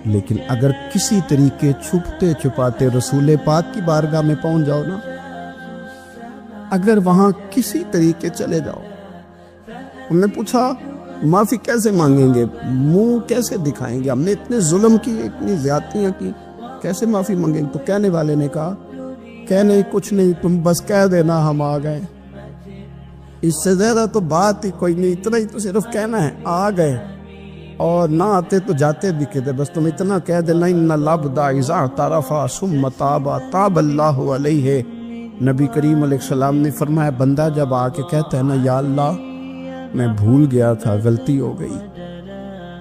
لیکن اگر کسی طریقے چھپتے چھپاتے رسول پاک کی بارگاہ میں پہنچ جاؤ نا، اگر وہاں کسی طریقے چلے جاؤ۔ ہم نے پوچھا معافی کیسے مانگیں گے، منہ کیسے دکھائیں گے، ہم نے اتنے ظلم کی، اتنی زیادتیاں کی، کیسے معافی مانگیں گے؟ تو کہنے والے نے کہا کہ نہیں کچھ نہیں، تم بس کہہ دینا ہم آ گئے، اس سے زیادہ تو بات ہی کوئی نہیں، اتنا ہی تو صرف کہنا ہے آ گئے، اور نہ آتے تو جاتے بھی کہتے، بس تم اتنا کہہ دینا ان العبد اذا اعترف ثم تاب تاب اللہ علیہ۔ نبی کریم علیہ السلام نے فرمایا بندہ جب آ کے کہتا ہے نا یا اللہ میں بھول گیا تھا، غلطی ہو گئی،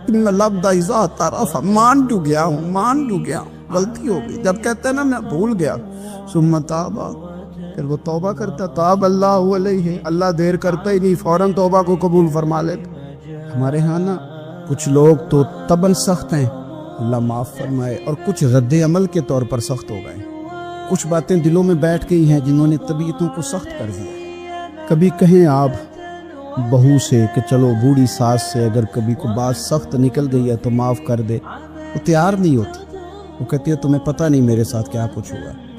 ان العبد اذا اعترف، مان جو گیا ہوں، غلطی ہو گئی، جب کہتا ہے نا میں بھول گیا، ثم تاب، پھر وہ توبہ کرتا، تاب اللہ علیہ، اللہ دیر کرتا ہی نہیں، فوراً توبہ کو قبول فرما لیتا۔ ہمارے ہاں نا کچھ لوگ تو طبعاً سخت ہیں، اللہ معاف فرمائے، اور کچھ رد عمل کے طور پر سخت ہو گئے، کچھ باتیں دلوں میں بیٹھ گئی ہیں جنہوں نے طبیعتوں کو سخت کر دیا۔ کبھی کہیں آپ بہو سے کہ چلو بوڑھی ساس سے اگر کبھی کو بات سخت نکل گئی ہے تو معاف کر دے، وہ تیار نہیں ہوتی، وہ کہتی ہے تمہیں پتہ نہیں میرے ساتھ کیا کچھ ہوا۔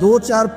2 4